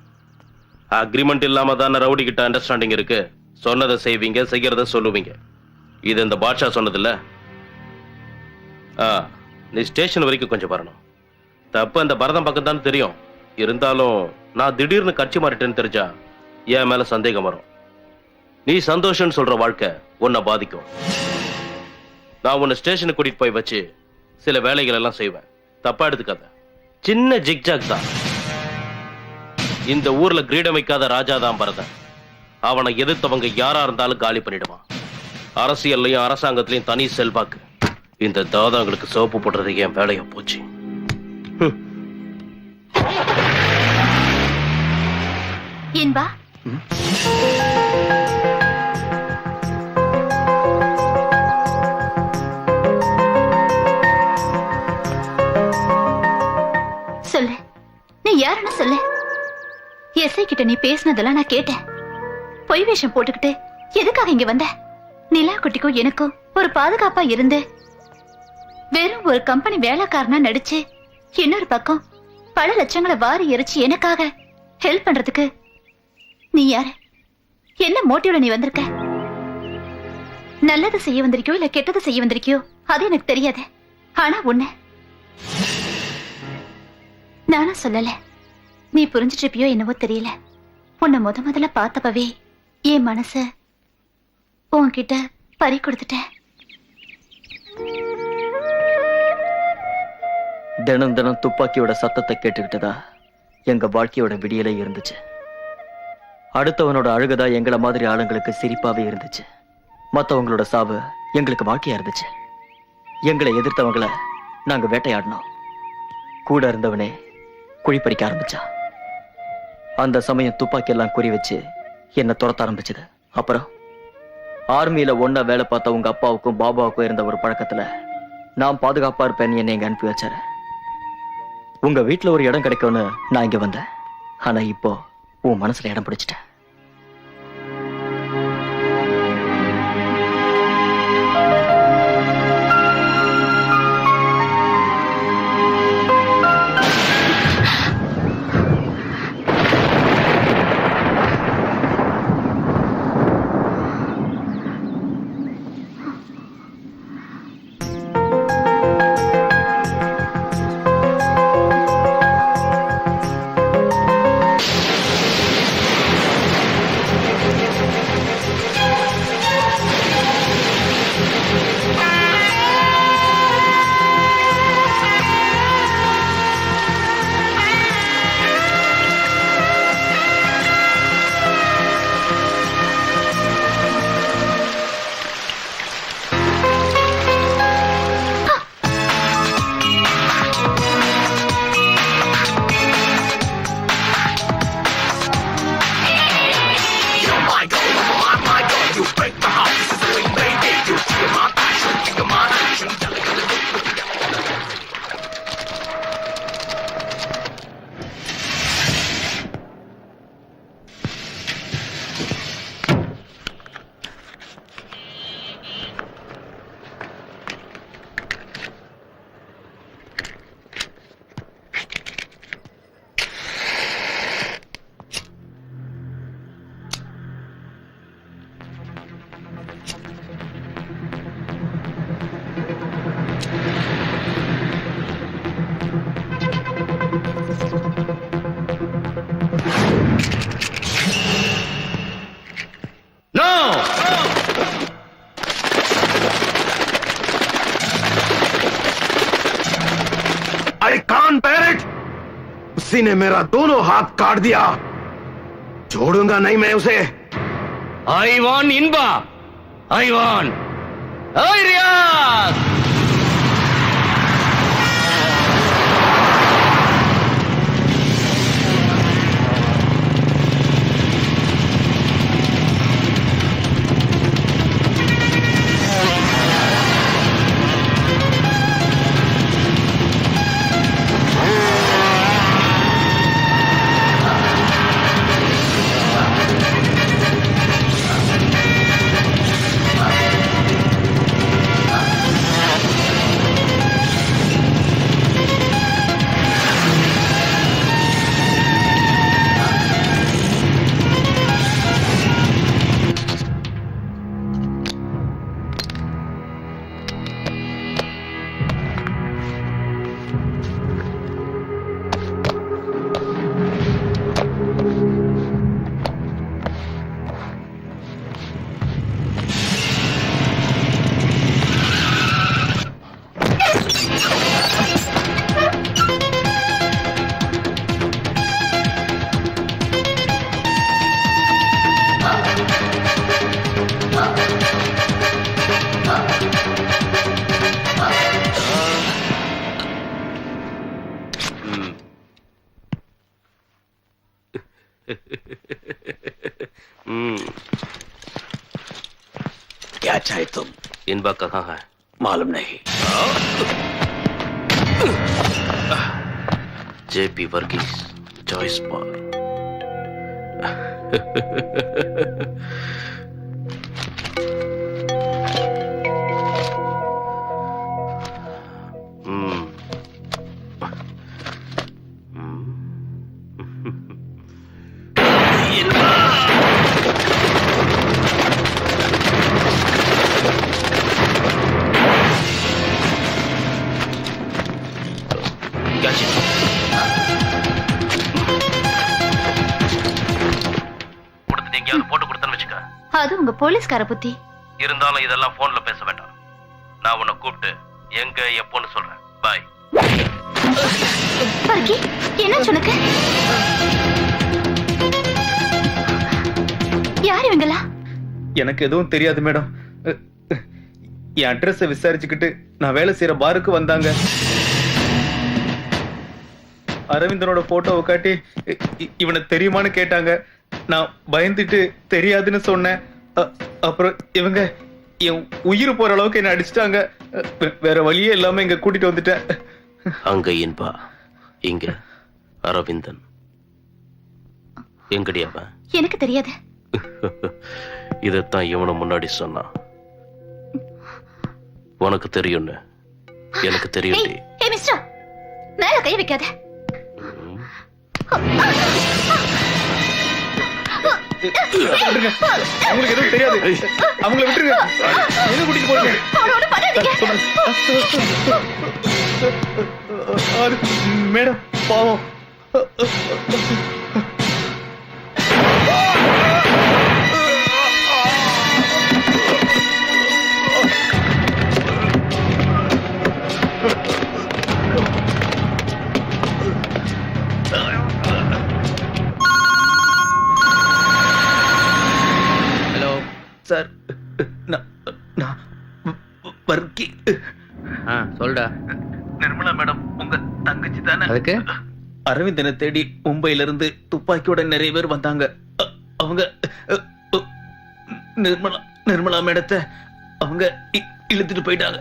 அக்ரிமெண்ட் இல்லாம தானே ரவுடி கிட்ட அண்டர்ஸ்டாண்டிங் இருக்கு. சொன்னதை செய்வீங்க, செய்யறத சொல்லுவீங்க. இது இந்த பாட்ஷா சொன்னதில்ல. நீ ஸ்டேஷன் வரைக்கும் கொஞ்சம் வரணும். தப்பு அந்த பரதம் பக்கம் தான் தெரியும். இருந்தாலும் நான் திடீர்னு கட்சி மாறிட்டேன்னு தெரிஞ்சா என் மேல சந்தேகம் வரும். நீ சந்தோஷம்னு சொல்ற வாழ்க்கை உன்னை பாதிக்கும். நான் உன்னை ஸ்டேஷனுக்கு கூட்டிட்டு போய் வச்சு சில வேலைகள் எல்லாம் செய்வேன். தப்பா எடுத்துக்காத. சின்ன ஜிக்ஜாக் தான். இந்த ஊர்ல கிரீடம் வைக்காத ராஜா தான் பரதன். அவனை எதிர்த்தவங்க யாரா இருந்தாலும் காலி பண்ணிடுவான். அரசியல்லையும் அரசாங்கத்திலையும் தனி செல்வாக்கு. இந்த தாதாங்களுக்கு சோப்பு போடுறது என் வேலையா போச்சு. என்பா சொல்லு, நீ யாருன்னு சொல்லு. எஸ்ஐ கிட்ட நீ பேசினதெல்லாம் நான் கேட்டேன். பொய் வேஷம் போட்டுக்கிட்டு எதுக்காக இங்க வந்த? நிலா குட்டிக்கும் எனக்கும் ஒரு பாதுகாப்பா இருந்து வெறும் ஒரு கம்பெனி வேலைக்காரனா நடிச்சு இன்னொரு பக்கம் பல லட்சங்களை வாரி எரிச்சு எனக்காக ஹெல்ப் பண்றதுக்கு நீ யாரு? என்ன மோட்டிவ்ல நீ வந்திருக்க? நல்லது செய்ய வந்திருக்கியோ இல்ல கெட்டது செய்ய வந்திருக்கியோ அது எனக்கு தெரியாது. ஆனா உன்ன நானும் சொல்லல. நீ புரிஞ்சிட்டு இருப்பியோ என்னவோ தெரியல. உன்னை முதல்ல பார்த்தப்பவே என் மனச உன்கிட்ட பறி கொடுத்துட்டேன். தினம் தினம் துப்பாக்கியோட சத்தத்தை கேட்டுக்கிட்டதா எங்க வாழ்க்கையோட விடியலே இருந்துச்சு. அடுத்தவனோட அழுகதா எங்களை மாதிரி ஆளுங்களுக்கு சிரிப்பாவே இருந்துச்சு. மத்தவங்களோட சாவு எங்களுக்கு வாழ்க்கையா இருந்துச்சு. எங்களை எதிர்த்தவங்களை நாங்க வேட்டையாடினோம். கூட இருந்தவனே குழி பறிக்க ஆரம்பிச்சா. அந்த சமயம் துப்பாக்கி எல்லாம் குறி வச்சு என்ன துரத்த ஆரம்பிச்சது. அப்புறம் ஆர்மியில ஒன்னா வேலை பார்த்த உங்க அப்பாவுக்கும் பாபாவுக்கும் இருந்த ஒரு பழக்கத்துல நான் பாதுகாப்பா இருப்பேன்னு என்னை இங்க அனுப்பி வச்சாரு. உங்க வீட்டுல ஒரு இடம் கிடைக்கும்னு நான் இங்க வந்தேன். ஆனா இப்போ உன் மனசுல இடம் பிடிச்சிட்டேன். किसी ने मेरा दोनों हाथ काट दिया, छोड़ूंगा नहीं मैं उसे। I want इनबा, I want, I रियाज। क्या चाहे तुम? इनबा कहाँ है? मालूम नहीं। जेपी वर्गीस, जॉइस पॉल। அது உங்க போலீஸ்கார புத்தி. இருந்தாலும் இதெல்லாம் போன்ல பேச வேண்டாம். நான் உன்னை கூப்பிட்டு எங்க எப்போன்னு சொல்றேன். பாய். வர்கி, என்ன சொன்னக்கு? யார் இவங்களா? எனக்கு எதுவும் தெரியாது மேடம். என் அட்ரஸை விசாரிச்சுக்கிட்டு நான் வேலை செய்யற பாருக்கு வந்தாங்க. அரவிந்தனோட போட்டோவை காட்டி இவனை தெரியுமான்னு கேட்டாங்க. நான் பயந்துட்டு தெரியாதுன்னு சொன்னேன். அப்புறம் இவங்க என் உயிர் போற அளவுக்கு என்ன அடிச்சிட்டாங்க. வேற வழியே இல்லாம இங்க கூட்டிட்டு வந்துட்டேன். அங்க இன்பா, இங்க அரவிந்தன். எங்கடி அவன்? எனக்கு தெரியாது. இதத்தான் இவனை முன்னாடி சொன்னான். உனக்கு தெரியும்னு எனக்கு தெரியும். ஏய் மிஸ்டர், மேல கை வைக்காத. அவங்களுக்கு எதுவும் தெரியாது. அவங்களை விட்டுருங்க. எது கூட்டிட்டு போறீங்க? மேடம் பாவம். சார், நான் வர்கி. சொல்டா. நிர்மலா மேடம் உங்க தங்கச்சி தானே? அதுக்கு அரவிந்தனை தேடி மும்பையில இருந்து துப்பாக்கியோட நிறைய பேர் வந்தாங்க. அவங்க நிர்மலா மேடத்தை அவங்க இழுத்துட்டு போயிட்டாங்க.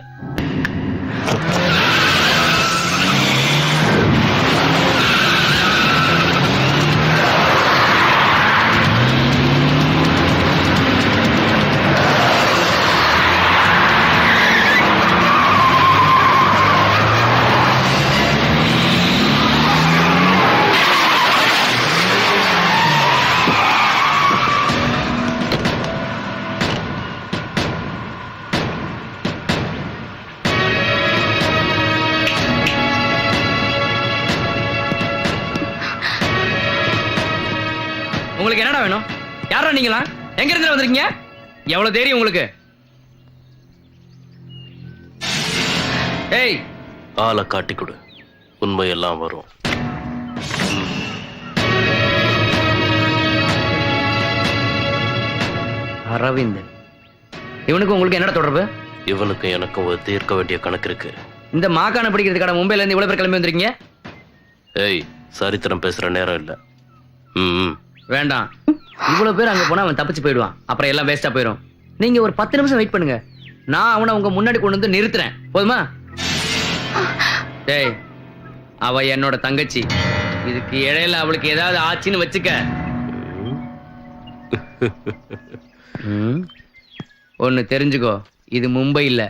உங்களுக்கு என்னடா வேணும்? யாரா நீங்களா? எங்க இருந்து வந்திருக்கீங்க? எவ்வளவு தைரியம் உங்களுக்கு? ஏய், ஆளை காட்டி கொடு, உண்மையெல்லாம் வரும். அரவிந்தன். இவனுக்கு உங்களுக்கு என்னடா தொடர்பு? இவனுக்கு எனக்கு ஒரு தீர்க்க வேண்டிய கணக்கு இருக்கு. இந்த மாகாண படிக்கிறதுக்கான மும்பைல இருந்து இவ்வளவு பேர் கிளம்பி வந்திருக்கீங்க? ஏய், சரித்திரம் பேசுற நேரம் இல்ல. ம், வேண்டாம். இவ்வளவு பேர் அங்க போனா அவன் தப்பிச்சு போயிடுவான். அப்புறம் எல்லாம் வேஸ்டா போயிடும். நீங்க ஒரு 10 நிமிஷம் வெயிட் பண்ணுங்க. நான் அவனை உங்க முன்னாடி கொண்டு வந்து நிறுத்துறேன். போதுமா? டேய், அவ என்னோட தங்கச்சி. இதுக்கு இடையில அவளுக்கு ஏதாவது ஆச்சுன்னு வச்சுக்க. ஒன்னு தெரிஞ்சுக்கோ, இது மும்பை இல்ல,